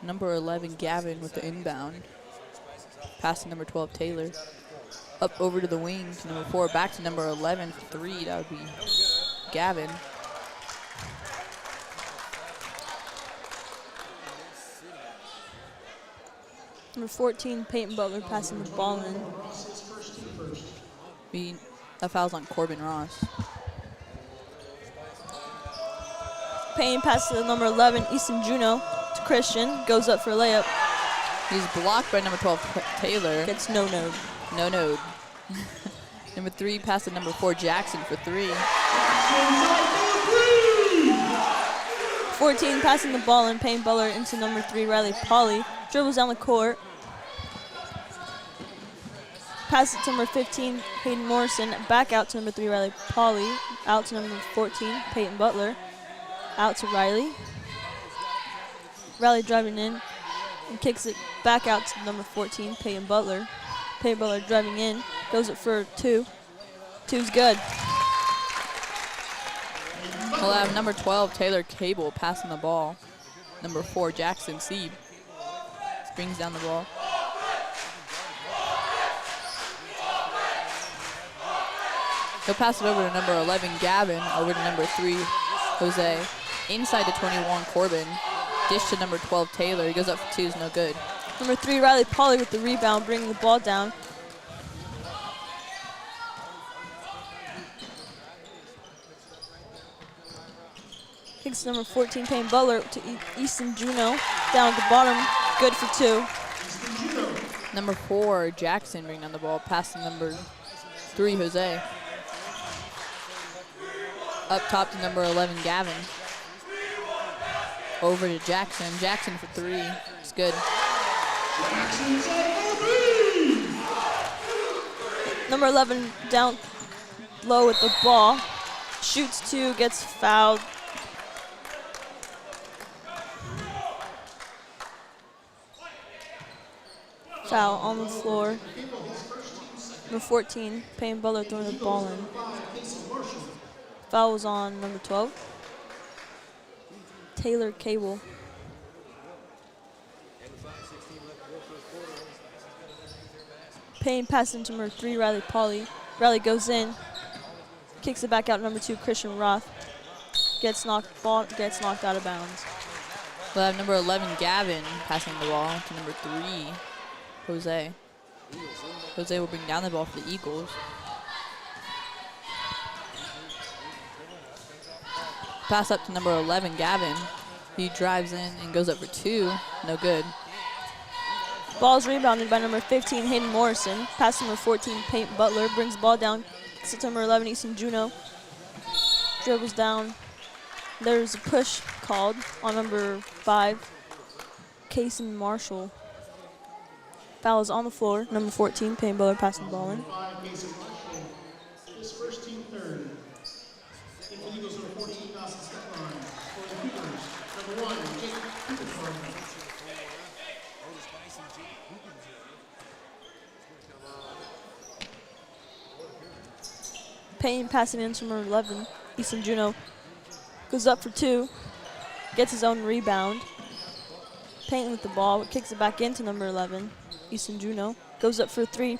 Number 11, Gavin with the inbound. Pass to number 12, Taylor. Up over to the wing to number 4. Back to number 11 for 3. That would be Gavin. Number 14, Peyton Butler passing the ball in. That foul's on Corbin Ross. Payne passes to number 11, Easton Juno, to Christian. Goes up for a layup. He's blocked by number 12, Taylor. Gets no-no. No. Number 3, pass to number 4, Jackson for 3. 14, passing the ball in. Payne Butler into number 3, Riley Polly. Dribbles down the court. Pass it to number 15, Hayden Morrison. Back out to number 3, Riley Polly. Out to number 14, Peyton Butler. Out to Riley. Riley driving in and kicks it back out to number 14, Peyton Butler. Peyton Butler driving in, goes it for 2. 2's good. We'll have number 12, Taylor Cable, passing the ball. Number 4, Jackson Sieb brings down the ball. He'll pass it over to number 11, Gavin, over to number 3, Jose. Inside to 21, Corbin. Dish to number 12, Taylor. He goes up for 2, is no good. Number 3, Riley Polly with the rebound, bringing the ball down. Kicks number 14, Payne Butler to Easton Juno. Down at the bottom, good for 2. Number 4, Jackson bringing down the ball. Pass to number 3, Jose. Up top to number 11, Gavin. Over to Jackson. Jackson for 3. It's good. Number 11 down low with the ball. Shoots 2, gets fouled. Foul on the floor. Number 14, Payne Butler throwing the ball in. Foul was on number 12, Taylor Cable. Payne passes to number 3, Riley Polly. Riley goes in, kicks it back out. Number 2, Christian Roth gets knocked out of bounds. We'll have number 11, Gavin, passing the ball to number 3, Jose. Jose will bring down the ball for the Eagles. Pass up to number 11, Gavin. He drives in and goes up for 2. No good. Ball's rebounded by number 15, Hayden Morrison. Pass number 14, Payne Butler. Brings the ball down. Kicks it to number 11, Easton Juno. Dribbles down. There's a push called on number 5, Kason Marshall. Foul is on the floor. Number 14, Payne Butler passing the ball in. This first team third. If the Eagles are 14, Dawson step line. For the Cougars, number 1, Jake Cooper. Payne passing in to number 11, Easton Juno. Goes up for 2. Gets his own rebound. Payne with the ball, kicks it back into number 11, Easton Juno. Goes up for 3.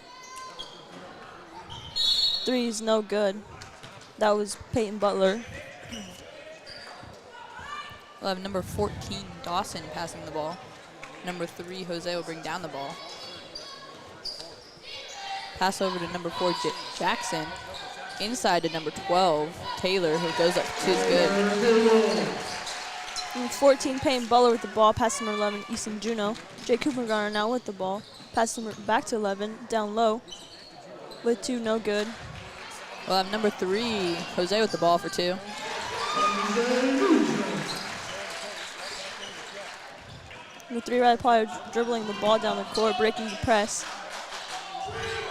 3 is no good. That was Peyton Butler. We'll have number 14, Dawson, passing the ball. Number 3, Jose, will bring down the ball. Pass over to number 4, Jackson. Inside to number 12, Taylor, who goes up for 2 is good. Number 14, Payne Butler with the ball. Pass number 11, Easton Juno. Jake Cooper Garner now with the ball. Pass number back to 11, down low. With 2, no good. We'll have number 3, Jose, with the ball for 2. Number 3, Riley Pollard dribbling the ball down the court, breaking the press.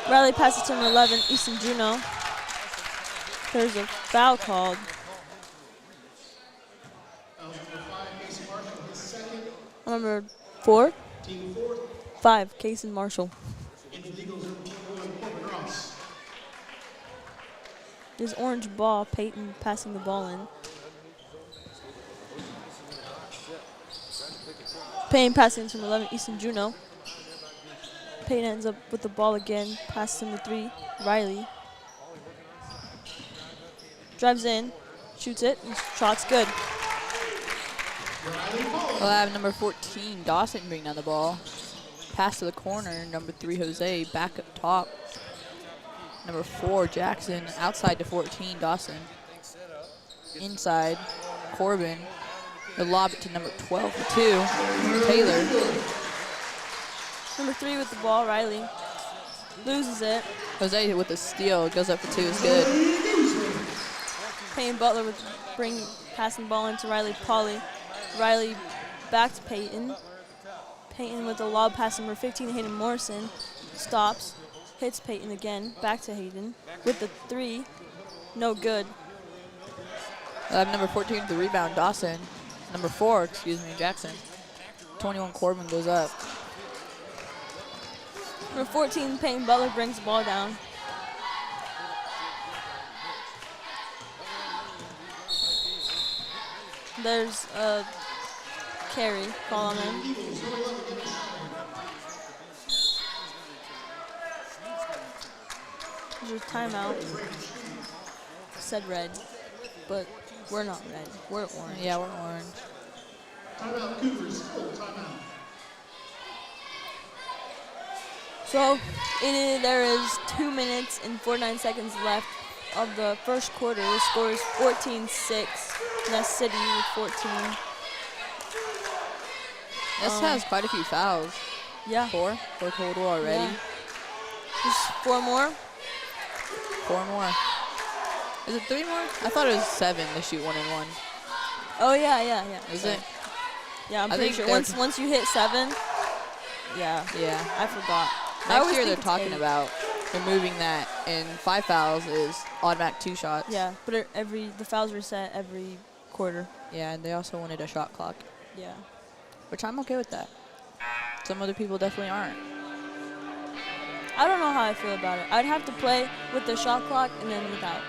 Riley passes to number 11, Easton Juno. There's a foul called. Number 4, 5, Kason Marshall. His orange ball, Peyton passing the ball in. Payne passing to number 11, Easton Juno. Payne ends up with the ball again, passes number 3, Riley. Drives in, shoots it, and shot's good. We'll have number 14, Dawson, bring down the ball. Pass to the corner, number 3, Jose, back up top. Number 4, Jackson, outside to 14, Dawson. Inside, Corbin. He'll lob it to number 12 for 2, Taylor. Number 3 with the ball, Riley. Loses it. Jose with the steal, goes up for 2, is good. Peyton Butler with passing the ball into Riley Polly. Riley back to Peyton. Peyton with the lob pass, number 15, Hayden Morrison. Stops, hits Peyton again, back to Hayden. With the 3, no good. We'll have number 14 with the rebound, Dawson. Number 4, Jackson. 21, Corbin goes up. Number 14, Peyton Butler brings the ball down. There's a carry call on him. There's a timeout. Said red, but we're not red. We're orange. Yeah, we're orange. Timeout, Cougars. Full timeout. So there is 2 minutes and 49 seconds left of the first quarter. The score is 14-6. Ness City with 14. Ness has quite a few fouls. Yeah. 4 total already. Yeah. Just 4 more. 4 more. Is it 3 more? I thought it was 7 to shoot 1 and 1. Oh yeah. Is So, it? Yeah, I'm I pretty think sure. they're Once you hit 7, yeah. Yeah. I forgot. I Next always year they're think it's talking 8. about removing that, and 5 fouls is automatic 2 shots. Yeah, but the fouls reset every quarter. Yeah, and they also wanted a shot clock, Yeah. which I'm okay with that. Some other people definitely aren't. I don't know how I feel about it. I'd have to play with the shot clock and then without.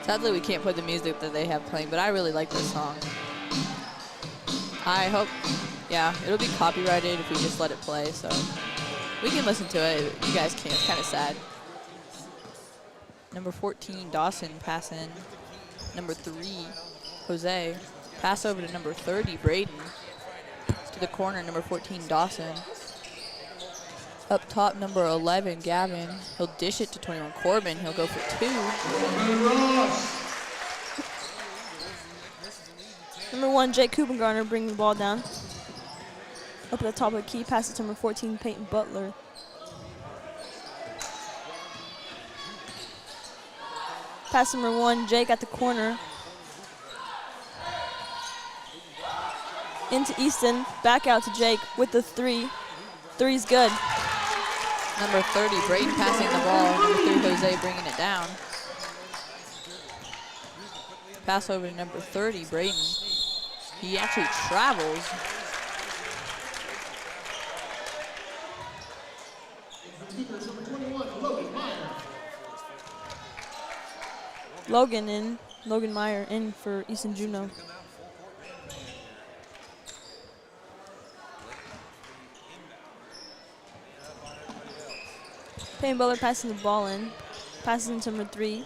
Sadly, we can't play the music that they have playing, but I really like this song. I hope, yeah, it'll be copyrighted if we just let it play, so we can listen to it. You guys can't. It's kind of sad. Number 14, Dawson, pass in. Number 3, Jose. Pass over to number 30, Braden. To the corner, number 14, Dawson. Up top, number 11, Gavin. He'll dish it to 21, Corbin. He'll go for 2. Number 1, Jake Kupengarner bringing the ball down. Up at the top of the key, passes to number 14, Peyton Butler. Pass number 1, Jake at the corner. Into Easton, back out to Jake with the 3. 3's good. Number 30, Braden passing the ball. Number 3, Jose bringing it down. Pass over to number 30, Braden. He actually travels. Logan Meyer in for Easton Juno. Payne Butler passing the ball in. Passes into number 3,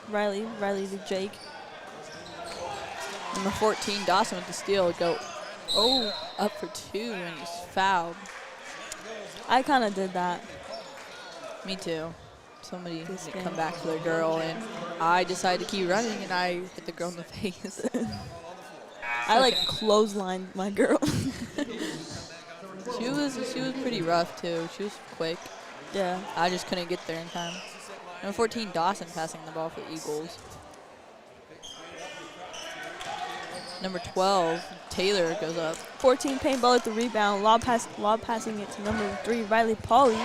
Riley to Jake. Number 14, Dawson with the steal. Would go, up for 2 and he's fouled. I kind of did that. Me too. Somebody This didn't game. come back for their girl, and I decided to keep running, and I hit the girl in the face. I like clotheslined my girl. She was pretty rough too. She was quick. Yeah. I just couldn't get there in time. Number 14, Dawson passing the ball for Eagles. Number 12, Taylor goes up. 14, Payne Butler with the rebound. Lob passing it to number 3, Riley Pauley.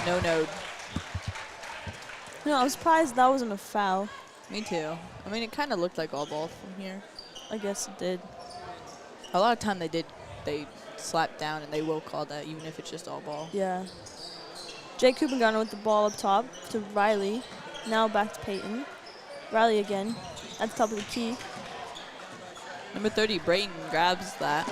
No. No, I'm surprised that wasn't a foul. Me too. I mean, it kind of looked like all ball from here. I guess it did. A lot of time they slap down and they will call that even if it's just all ball. Yeah. Jake Kupengarner with the ball up top to Riley. Now back to Peyton. Riley again at the top of the key. Number 30, Brayton grabs that.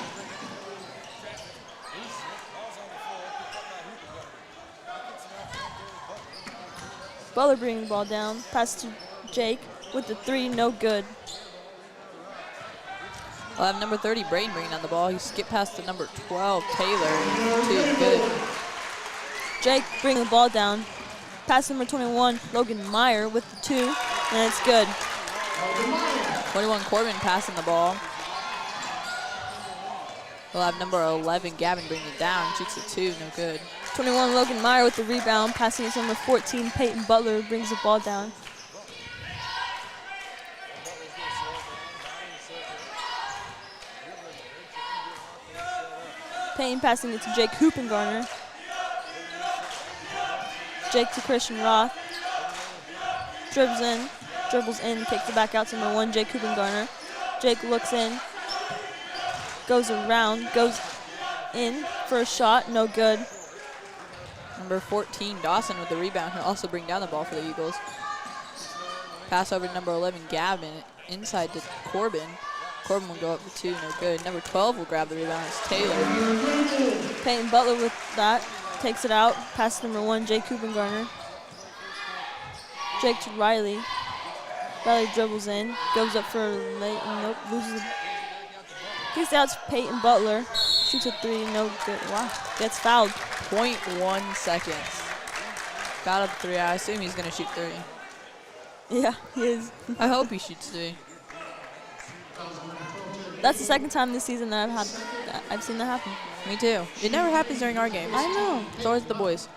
Butler bringing the ball down. Pass to Jake with the 3, no good. We'll have number 30, Brayton bringing down the ball. He skipped past the number 12, Taylor. 2 good. Jake bringing the ball down. Pass number 21, Logan Meyer with the 2, and it's good. 21, Corbin passing the ball. We'll have number 11, Gavin bringing it down. Shoots a 2, no good. 21, Logan Meyer with the rebound. Passing it to number 14, Peyton Butler brings the ball down. Payne passing it to Jake Hoopengarner. Jake to Christian Roth. Dribbles in, kicks it back out to number 1, Jake Hoopengarner. Jake looks in, goes around, goes in for a shot, no good. Number 14, Dawson with the rebound. He'll also bring down the ball for the Eagles. Pass over to number 11, Gavin. Inside to Corbin. Corbin will go up for 2, no good. Number 12 will grab the rebound. It's Taylor. Peyton Butler with that. Takes it out. Pass to number 1, Jake Hoopengarner. Jake to Riley. Riley dribbles in. Goes up for a late. Nope. Loses it. Kicks out to Peyton Butler. Shoots a 3. No good. Wow. Gets fouled. 0.1 seconds. Fouled at 3. I assume he's going to shoot 3. Yeah, he is. I hope he shoots 3. That's the second time this season that I've seen that happen. Me too. It never happens during our games. I know. It's always the boys.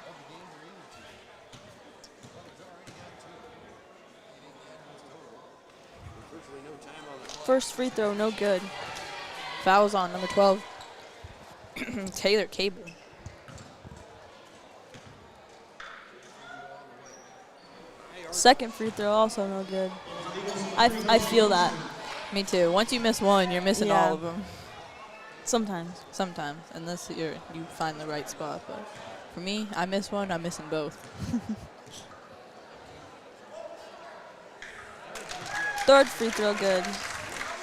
First free throw, no good. Fouls on number 12, Taylor Cable. Second free throw, also no good. I feel that. Me too. Once you miss one, you're missing Yeah. all of them. Sometimes. Sometimes, unless you find the right spot. But for me, I miss one, I'm missing both. Third free throw, good.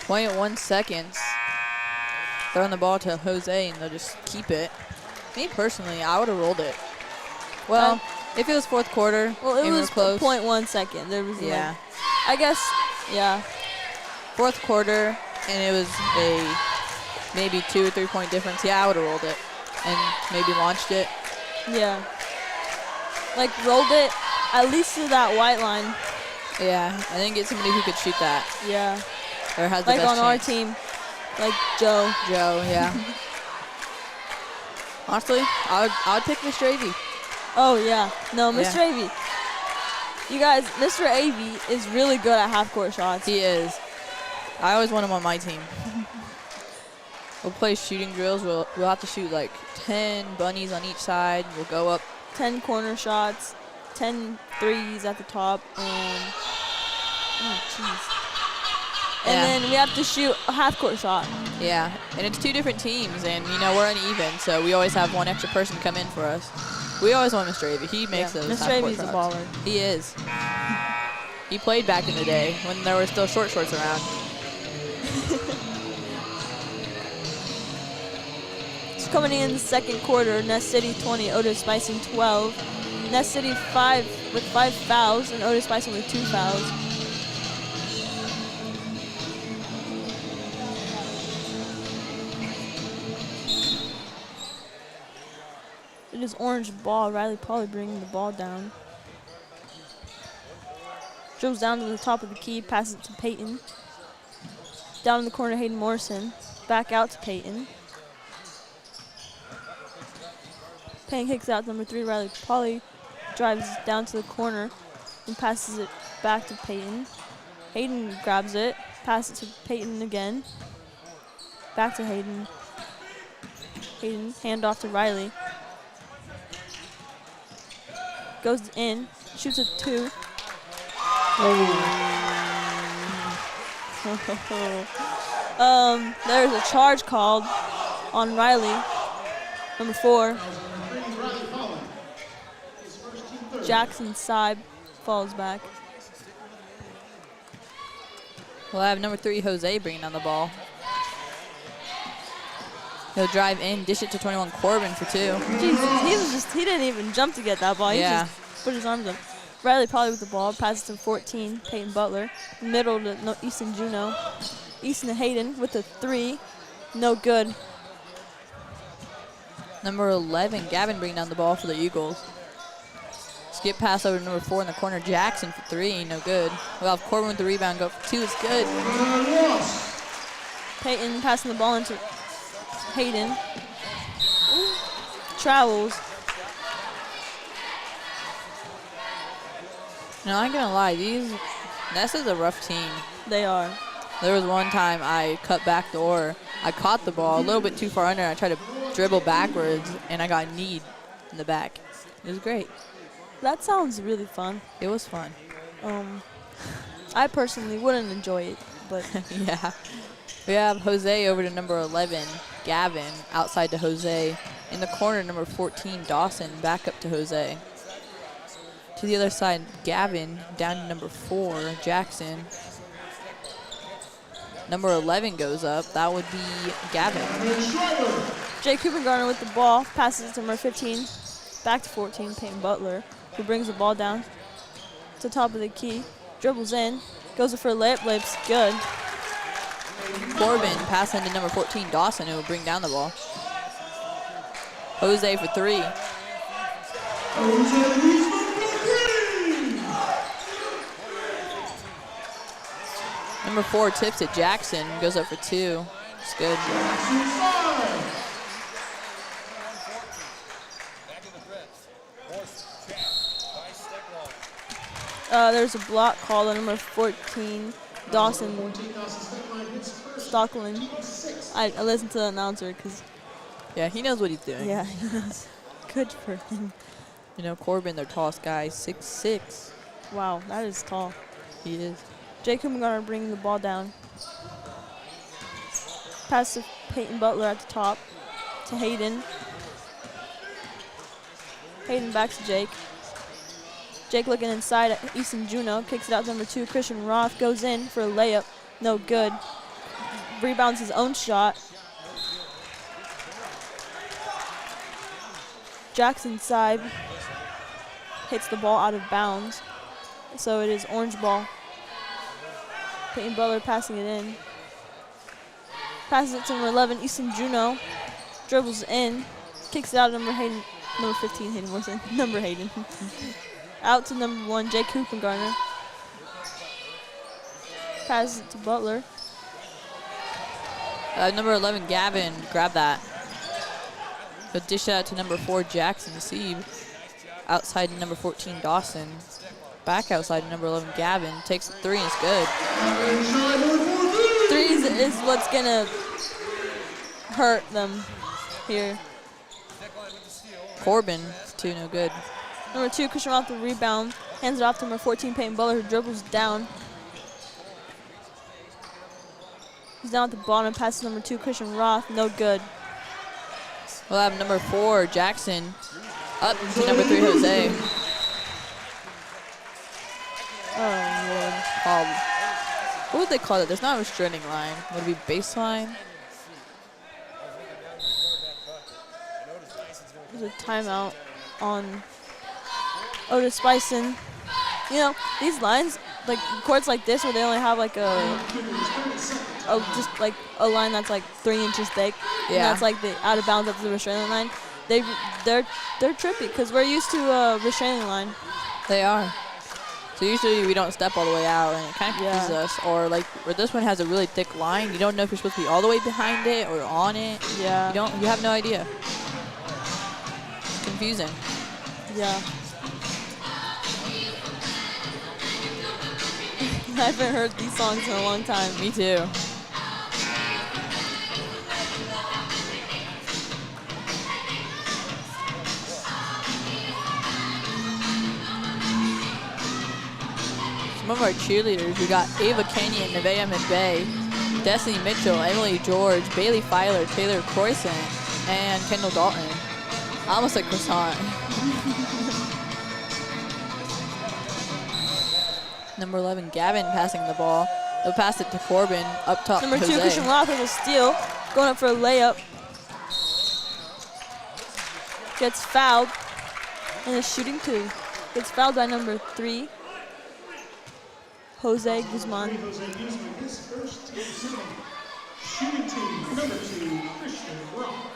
0.1 seconds. Throwing the ball to Jose, and they'll just keep it. Me personally, I would have rolled it. Well, if it was fourth quarter, Well, it and we was were close. 0.1 second. There was Yeah. I guess, yeah. Fourth quarter, and it was a maybe 2 or 3 point difference. Yeah, I would have rolled it and maybe launched it. Yeah. Like, rolled it at least to that white line. Yeah, and then get somebody who could shoot that Yeah. or has the Like best on our chance. team. Like Joe. Joe, yeah. Honestly, I would pick Mr. Avey. Oh, yeah. No, Yeah. Mr. Avey. You guys, Mr. Avey is really good at half-court shots. He is. I always want him on my team. We'll play shooting drills. We'll have to shoot like 10 bunnies on each side. We'll go up. 10 corner shots, 10 threes at the top, and oh, jeez. And Yeah. then we have to shoot a half-court shot. Yeah, and it's 2 different teams, and we're uneven, so we always have one extra person come in for us. We always want Mr. Avey. He makes those Mr. half-court Avey's a shots. baller. He is. He played back in the day when there were still short shorts around. It's coming in the second quarter. Ness City 20, Otis-Bison 12. Ness City 5 with 5 fouls, and Otis-Bison with 2 fouls. It is orange ball. Riley Pauley bringing the ball down. Dribbles down to the top of the key, passes it to Peyton. Down in the corner, Hayden Morrison. Back out to Peyton. Payne kicks out number 3, Riley Pauley. Drives down to the corner and passes it back to Peyton. Hayden grabs it, Pass it to Peyton again. Back to Hayden. Hayden, hand off to Riley. Goes in, shoots a 2. There's a charge called on Riley, number 4. Jackson Seib falls back. We'll have number 3, Jose, bringing down the ball. He'll drive in, dish it to 21, Corbin for 2. Jesus, he didn't even jump to get that ball. He Yeah. just put his arms up. Riley Polly with the ball, passes to 14, Peyton Butler. Middle to Easton Juno. Easton to Hayden with a 3, no good. Number 11, Gavin, bringing down the ball for the Eagles. Skip pass over to number 4 in the corner, Jackson for 3, no good. We'll have Corbin with the rebound, go for 2, it's good. Peyton passing the ball into Hayden. Travels. No, I'm not gonna lie, Ness is a rough team. They are. There was one time I cut back door, I caught the ball a little bit too far under, and I tried to dribble backwards, and I got kneed in the back. It was great. That sounds really fun. It was fun. I personally wouldn't enjoy it, but Yeah. We have Jose over to number 11, Gavin, outside to Jose. In the corner, number 14, Dawson, back up to Jose. To the other side, Gavin, down to number 4, Jackson. Number 11 goes up. That would be Gavin. Jake Cooper with the ball, passes it to number 15, back to 14, Peyton Butler, who brings the ball down to top of the key, dribbles in, goes for a layup, layup's good. Corbin passing to number 14, Dawson, who will bring down the ball. Jose for 3. Number 4 tips it, Jackson, goes up for 2. It's good. There's a block called on number 14, Dawson Stockland. I listened to the announcer because, Yeah, he knows what he's doing. yeah, he's good for him. You know, Corbin, their tallest guy, 6'6". Wow, that is tall. He is. Jake Cooper bringing the ball down. Pass to Peyton Butler at the top to Hayden. Hayden back to Jake. Jake looking inside at Easton Juno. Kicks it out to number 2, Christian Roth. Goes in for a layup. No good. Rebounds his own shot. Jackson Seib hits the ball out of bounds. So it is orange ball. Peyton Butler passing it in. Passes it to number 11, Easton Juno. Dribbles in. Kicks it out to number 15, Hayden Morrison. Number Hayden. Out to number 1, Jake Hoopengarner. Passes it to Butler. Number 11, Gavin, grab that. He'll dish it out to number 4, Jackson Seib. Outside to number 14, Dawson. Back outside to number 11, Gavin. Takes the 3 and it's good. 3 is what's going to hurt them here. Corbin, 2, no good. Number 2, Christian Roth the rebound. Hands it off to number 14, Peyton Butler, who dribbles down. He's down at the bottom. Passes number 2, Christian Roth. No good. We'll have number 4, Jackson, up to number 3, Jose. Oh, Lord. What would they call it? There's not a restraining line. Would it be baseline? There's a timeout on Otis-Bison. You know, these lines, like courts like this where they only have like just like a line that's like 3 inches thick. And Yeah. that's like the out of bounds up to the restraining line. They're trippy because we're used to a restraining line. They are. So usually we don't step all the way out, and it kind of confuses us. Or like where this one has a really thick line, you don't know if you're supposed to be all the way behind it or on it. Yeah. You have no idea. It's confusing. Yeah. I haven't heard these songs in a long time. Me too. Some of our cheerleaders, we got Ava Kenyon, Nevaeh McVeigh, Destiny Mitchell, Emily George, Bailey Filer, Taylor Croissant, and Kendall Dalton. I almost said croissant. Number 11, Gavin passing the ball. They'll pass it to Corbin up top. Number 2, Jose. Christian Roth with a steal. Going up for a layup. Gets fouled. And is shooting 2. Gets fouled by number 3, Jose Guzman. Jose Guzman, his first team foul. Shooting team number 2, Christian Roth.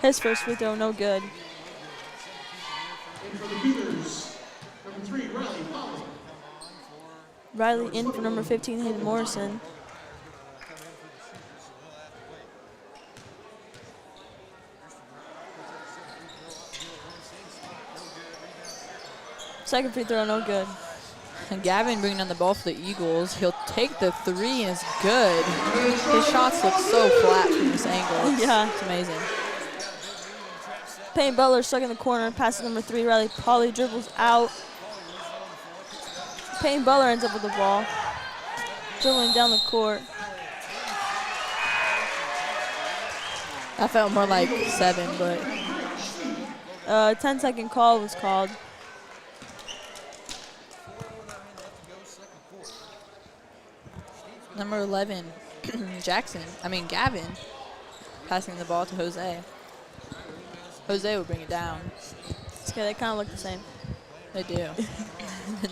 His first free throw, no good. And for the Cougars, number 3, Riley Polly. Riley in for number 15, Hayden Morrison. Second free throw, no good. And Gavin bringing on the ball for the Eagles. He'll take the 3 and it's good. His shots look so flat from this angle. Yeah. It's amazing. Payne Butler stuck in the corner, passes number 3, Riley Polly dribbles out. Payne Butler ends up with the ball, dribbling down the court. I felt more like 7, but 10-second call was called. number 11, Gavin, passing the ball to Jose. Jose will bring it down. It's okay, they kind of look the same. They do.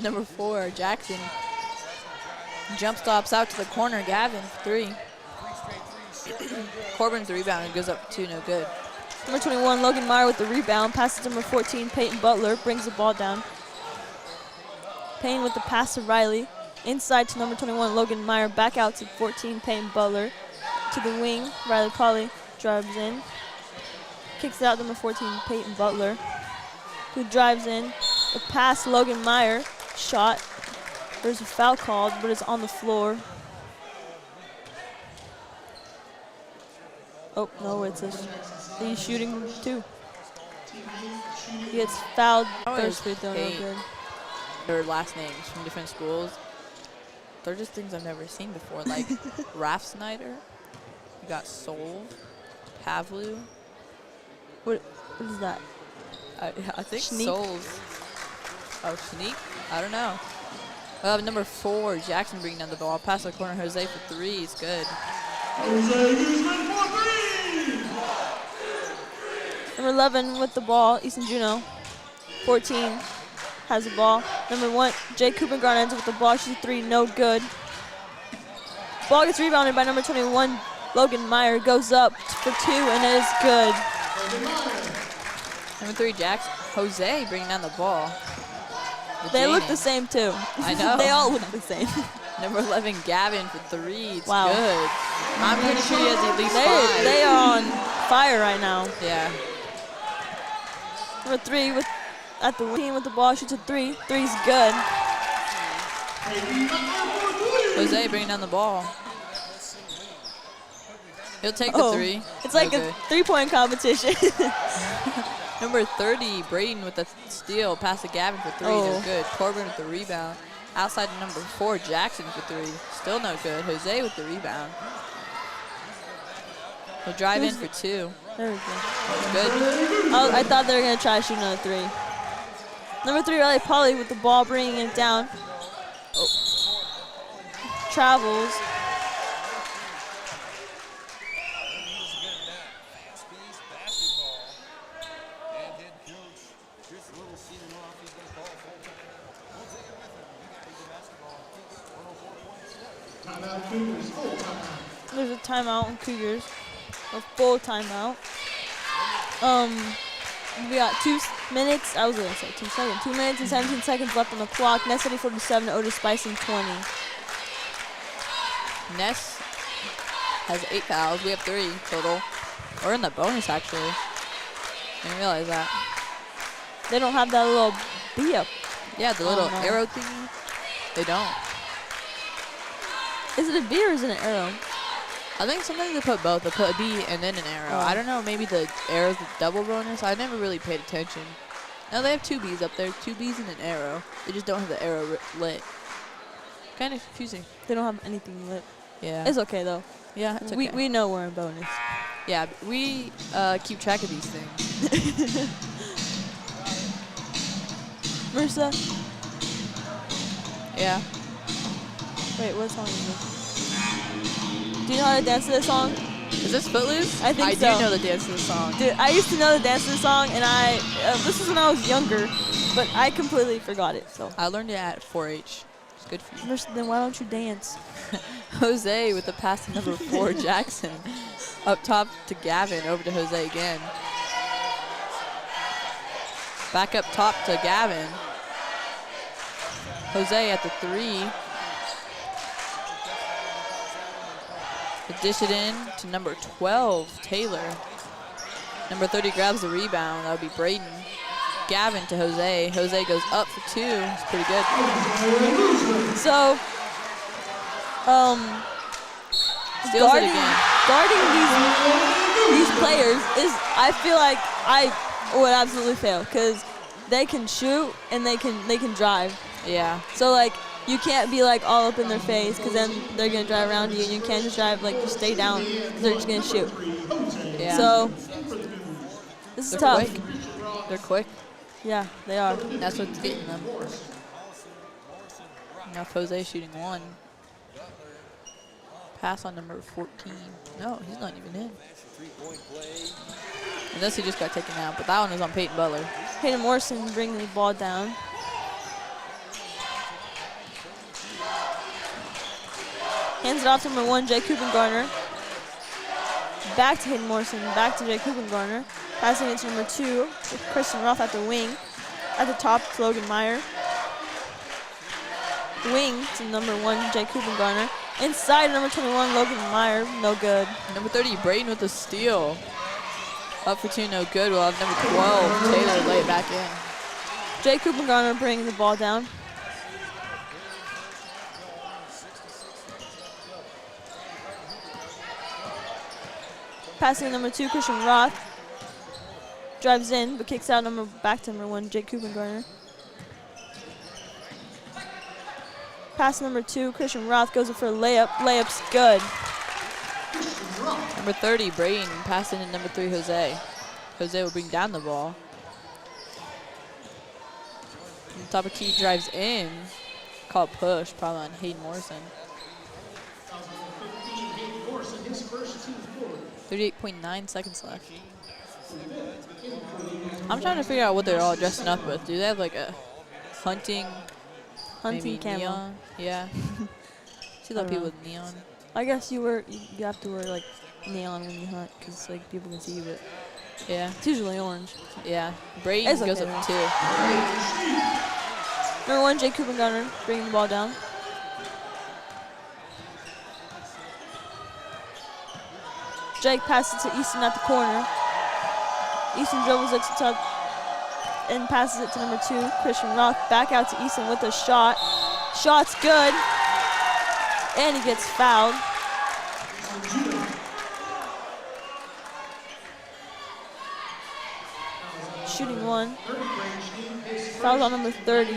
Number 4, Jackson. Jump stops out to the corner. Gavin, 3. Corbin's the rebound and goes up 2, no good. Number 21, Logan Meyer with the rebound. Passes to number 14, Peyton Butler. Brings the ball down. Payne with the pass to Riley. Inside to number 21, Logan Meyer. Back out to 14, Peyton Butler. To the wing, Riley Polly drives in. Kicks it out to number 14, Peyton Butler, who drives in. The pass, Logan Meyer. Shot. There's a foul called, but it's on the floor. Oh, no, it's he's shooting 2. He gets fouled. First free throw, no hate good. Their last names from different schools. They're just things I've never seen before. Like Raf Snyder. You got Sol, Pavlu. What is that? I think Schneek? Souls. Oh, Schneek? I don't know. Number 4, Jackson bringing down the ball. Pass the corner, Jose for 3. It's good. Jose Guzman for 3! Number 11 with the ball, Easton Juno. 14 has the ball. Number 1, Jay Coopengard ends up with the ball. Shoots a 3, no good. Ball gets rebounded by number 21, Logan Meyer. Goes up for 2, and it is good. Number 3, Jackson. Jose bringing down the ball. They look the same, too. I know. They all look the same. Number 11, Gavin for 3. It's Wow. good. I'm pretty sure he has at least 5. They are on fire right now. Yeah. Number 3 at the team with the ball, shoots a 3. 3's good. Jose bringing down the ball. He'll take the 3. It's like No a good. 3-point competition. Number 30, Braden with the steal. Pass to Gavin for 3. Oh. No good. Corbin with the rebound. Outside to number 4, Jackson for 3. Still no good. Jose with the rebound. He'll drive in for 2. There we go. Good. I thought they were going to try to shoot another 3. Number 3, Riley Polly with the ball, bringing it down. Travels. Timeout Cougars, full timeout. There's a timeout on Cougars. A full timeout. We got 2 minutes. I was going to say 2 seconds. 2 minutes and 17 seconds left on the clock. Ness City 47, Otis-Bison 20. Ness has 8 fouls. We have 3 total. We're in the bonus, actually. didn't realize that. They don't have that little B up. Yeah, the little no. arrow thingy. They don't. Is it a B or is it an arrow? I think sometimes they put both. They put a B and then an arrow. Oh. I don't know. Maybe the arrow's the double bonus. I never really paid attention. No, they have 2 Bs up there. 2 Bs and an arrow. They just don't have the arrow lit. Kind of confusing. They don't have anything lit. Yeah. It's okay though. Yeah, it's okay. We know we're in bonus. Yeah, we keep track of these things. Marissa, Yeah. wait, what song is this? Do you know how to dance to this song? Is this Footloose? I think I so. do know the dance to the song. Dude, I used to know the dance to this song, and this was when I was younger, but I completely forgot it. So, I learned it at 4-H. It's good for you. Marissa, then why don't you dance? Jose with the pass to number 4, Jackson. Up top to Gavin, over to Jose again. Back up top to Gavin. Jose at the 3. Dish it in to number 12, Taylor. Number 30 grabs the rebound. That would be Braden. Gavin to Jose. Jose goes up for 2. It's pretty good. So, Steals it again. guarding these players is, I feel like I would absolutely fail because they can shoot and they can drive. Yeah. So like you can't be like all up in their face because then they're gonna drive around you, and you can't just drive like just stay down 'cause they're just gonna shoot. Yeah. So this is They're tough. quick. They're quick. Yeah, they are. That's what's getting them. Now Jose shooting 1. Pass on number 14. No, he's not even in. Unless he just got taken out, but that one was on Peyton Butler. Hayden Morrison bringing the ball down. Hands it off to number 1, Jay Garner. Back to Hayden Morrison, back to Jay Garner. Passing it to number 2, Christian Roth at the wing. At the top, to Logan Meyer. Wing to number 1, Jay Garner. Inside number 21, Logan Meyer, no good. Number 30, Braden with the steal. Up for 2, no good. We'll have number 12, Taylor, lay it back in. Jay Garner bringing the ball down. Passing to number 2, Christian Roth. Drives in, but kicks out back to number 1, Jake Garner. Pass number 2, Christian Roth goes in for a layup. Layup's good. Number 30, Braden, passing to number 3, Jose. Jose will bring down the ball. Top of key drives in. Called push, probably on Hayden Morrison. 38.9 seconds left. I'm trying to figure out what they're all dressing up with. Do they have like a hunting maybe camo. neon? Yeah. See a lot of I don't people know. with neon. I guess you have to wear like neon when you hunt because like people can see you, but Yeah. it's usually orange. Yeah. Braden It's goes okay, up though. 2. Number 1, Jake Garner bringing the ball down. Jake passes it to Easton at the corner. Easton dribbles it to top and passes it to number 2, Christian Roth. Back out to Easton with a shot. Shot's good. And he gets fouled. Shooting 1. Foul's on number 30.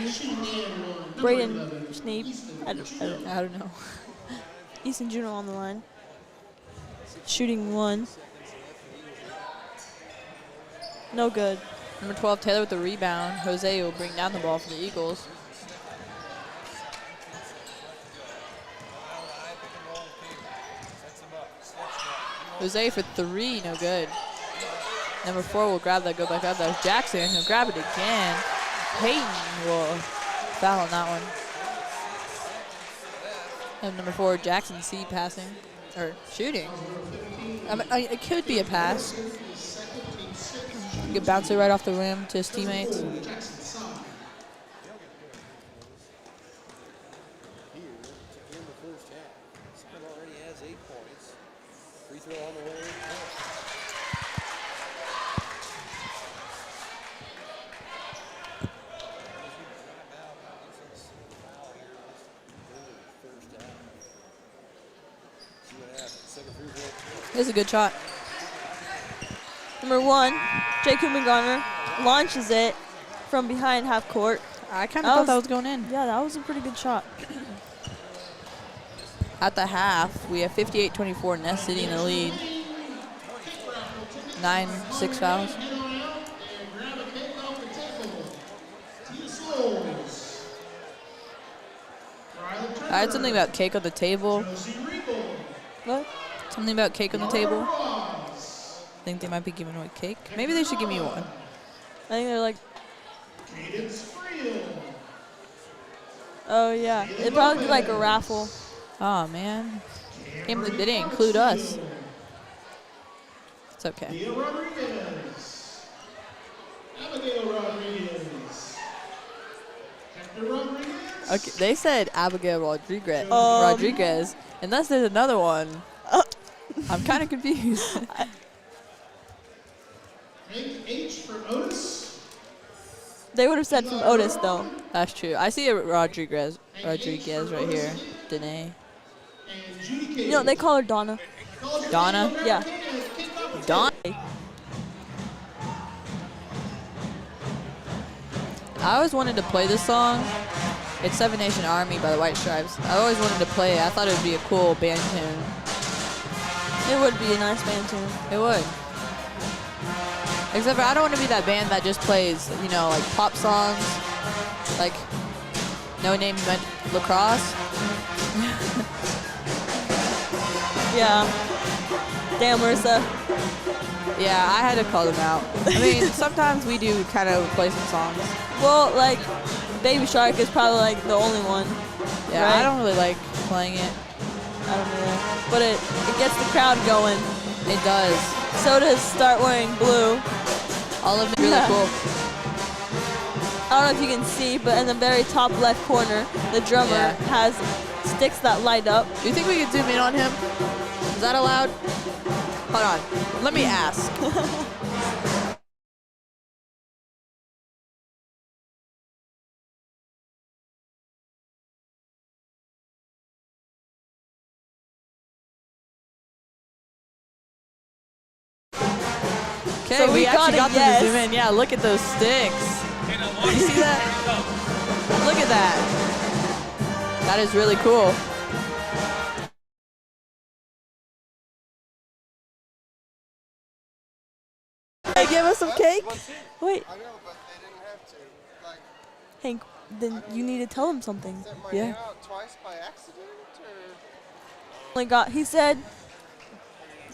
Braden Schneep. I don't know. Easton Juno on the line. Shooting 1. No good. Number 12, Taylor with the rebound. Jose will bring down the ball for the Eagles. Jose for 3, no good. Number 4 will grab that, go back up. That was Jackson. He'll grab it again. Peyton will foul on that one. And number 4, Jackson C passing, or shooting. It could be a pass. He could bounce it right off the rim to his teammates. This is a good shot. Number 1, Jake Garner launches it from behind half court. I kind of thought that was going in. Yeah, that was a pretty good shot. At the half, we have 58-24, Ness City in the lead. 9-6 fouls. I had something about cake on the table. What? Something about cake on the table. I think they might be giving away cake. Maybe they should give me one. I think they're like, oh yeah, it'd probably be like a raffle. Oh man, can't believe they didn't include us. It's okay. Okay, they said Abigail Rodriguez, unless there's another one. I'm kind of confused. H for Otis. They would have said from Otis though. That's true. I see a Rodriguez right here. Danae. You know, they call her Donna. Donna? Yeah. Donna? I always wanted to play this song. It's Seven Nation Army by the White Stripes. I always wanted to play it. I thought it would be a cool band tune. It would be a nice band tune. It would. Except for I don't want to be that band that just plays, you know, like pop songs. Like No Name Meant Lacrosse. Yeah. Damn, Marissa. Yeah, I had to call them out. I mean, sometimes we do kind of play some songs. Well, like, Baby Shark is probably like the only one. Yeah, right? I don't really like playing it. I don't know. But it gets the crowd going. It does. So does Start Wearing Blue. All of them really cool. I don't know if you can see, but in the very top left corner, the drummer has sticks that light up. Do you think we could zoom in on him? Is that allowed? Hold on. Let me ask. Okay, So we actually got them yes. to zoom in. Yeah, look at those sticks. You see that? Look at that. That is really cool. They give us some cake? Wait, I know, but they didn't have to. Like, Hank, then you need to tell him something. sent my Yeah. name out twice by accident, or? He said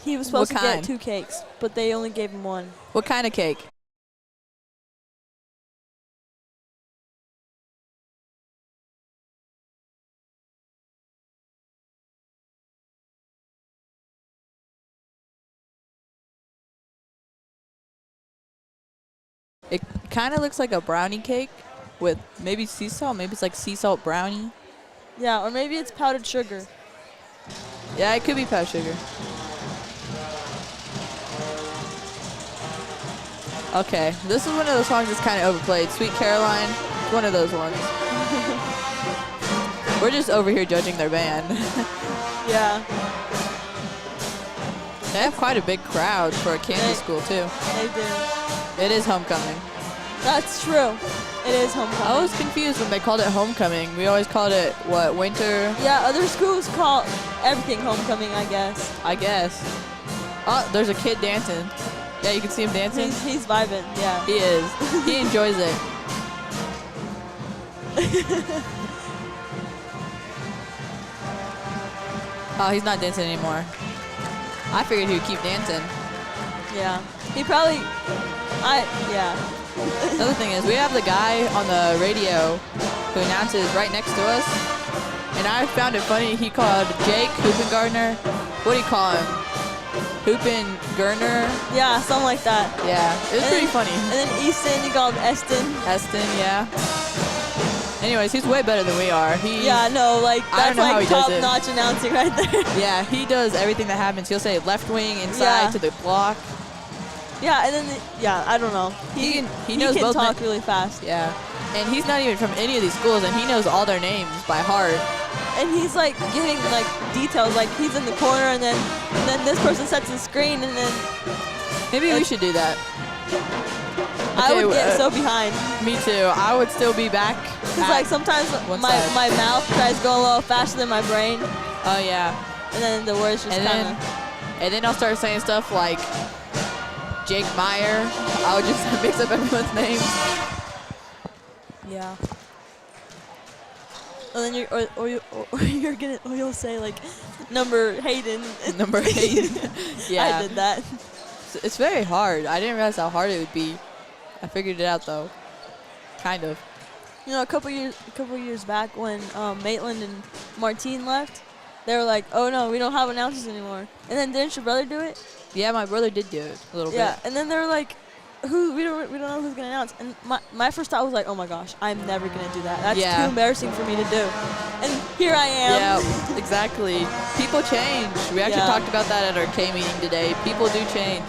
he was supposed What to get kind? 2 cakes, but they only gave him 1. What kind of cake? It kind of looks like a brownie cake with maybe sea salt. Maybe it's like sea salt brownie. Yeah, or maybe it's powdered sugar. Yeah, it could be powdered sugar. Okay, this is one of those songs that's kind of overplayed. Sweet Caroline, one of those ones. We're just over here judging their band. Yeah, They have quite a big crowd for a Kansas school, too. they do. It is homecoming. That's true. It is I homecoming. was confused when they called it homecoming. We always called it, what, winter, Yeah, other schools call everything homecoming, I guess. I guess. Oh, there's a kid dancing. Yeah, you can see him dancing. He's vibing, yeah. He is. He enjoys it. Oh, he's not dancing anymore. I figured he would keep dancing. Yeah. He probably, yeah. Another thing is, we have the guy on the radio who announces right next to us. And I found it funny, he called Jake Hoopengardner. What do you call him? Hoopengardner? Yeah, something like that. Yeah, it was pretty funny. And then Easton, you called Eston. Eston, yeah. Anyways, he's way better than we are. He, Yeah, no, like, I don't that's know how like he does it. top-notch announcing right there. Yeah, he does everything that happens. He'll say left wing, inside, Yeah. to the block. Yeah, and then, I don't know. He knows can both talk men- really fast. Yeah. And he's not even from any of these schools, and he knows all their names by heart. and he's like giving like details, like he's in the corner, and then this person sets the screen, and then Maybe we should do that. I Okay, would get so behind. Me too. I would still be back. Cause like sometimes one my side. mouth tries to go a little faster than my brain, Oh yeah. and then the words just And kind then, of. and then I'll start saying stuff like Jake Meyer. I would just mix up everyone's names. Yeah. And then you'll say like number Hayden. Number 8. Yeah. I did that. It's very hard. I didn't realize how hard it would be. I figured it out though. Kind of. You know, a couple years back when Maitland and Martine left, they were like, "Oh no, we don't have announcers anymore." And then didn't your brother do it? Yeah, my brother did do it a little Yeah. bit. And then they were like, "Who? We don't know who's gonna announce." And my first thought was like, "Oh my gosh, I'm never gonna do that. That's Yeah. too embarrassing for me to do." And here I am. Yeah, exactly. People change. We actually Yeah. talked about that at our K meeting today. People do change.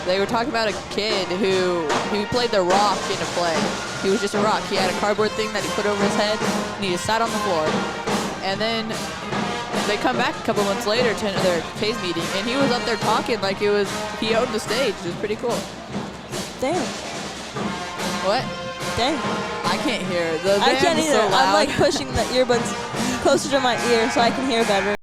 They were talking about a kid who played the rock in a play. He was just a rock. He had a cardboard thing that he put over his head, and he just sat on the floor. And then they come back a couple months later to their K's meeting, and he was up there talking like he owned the stage. It was pretty cool. Damn. What? Dang. I can't hear. The I band can't is either. so loud. I'm like pushing the earbuds closer to my ear so I can hear better.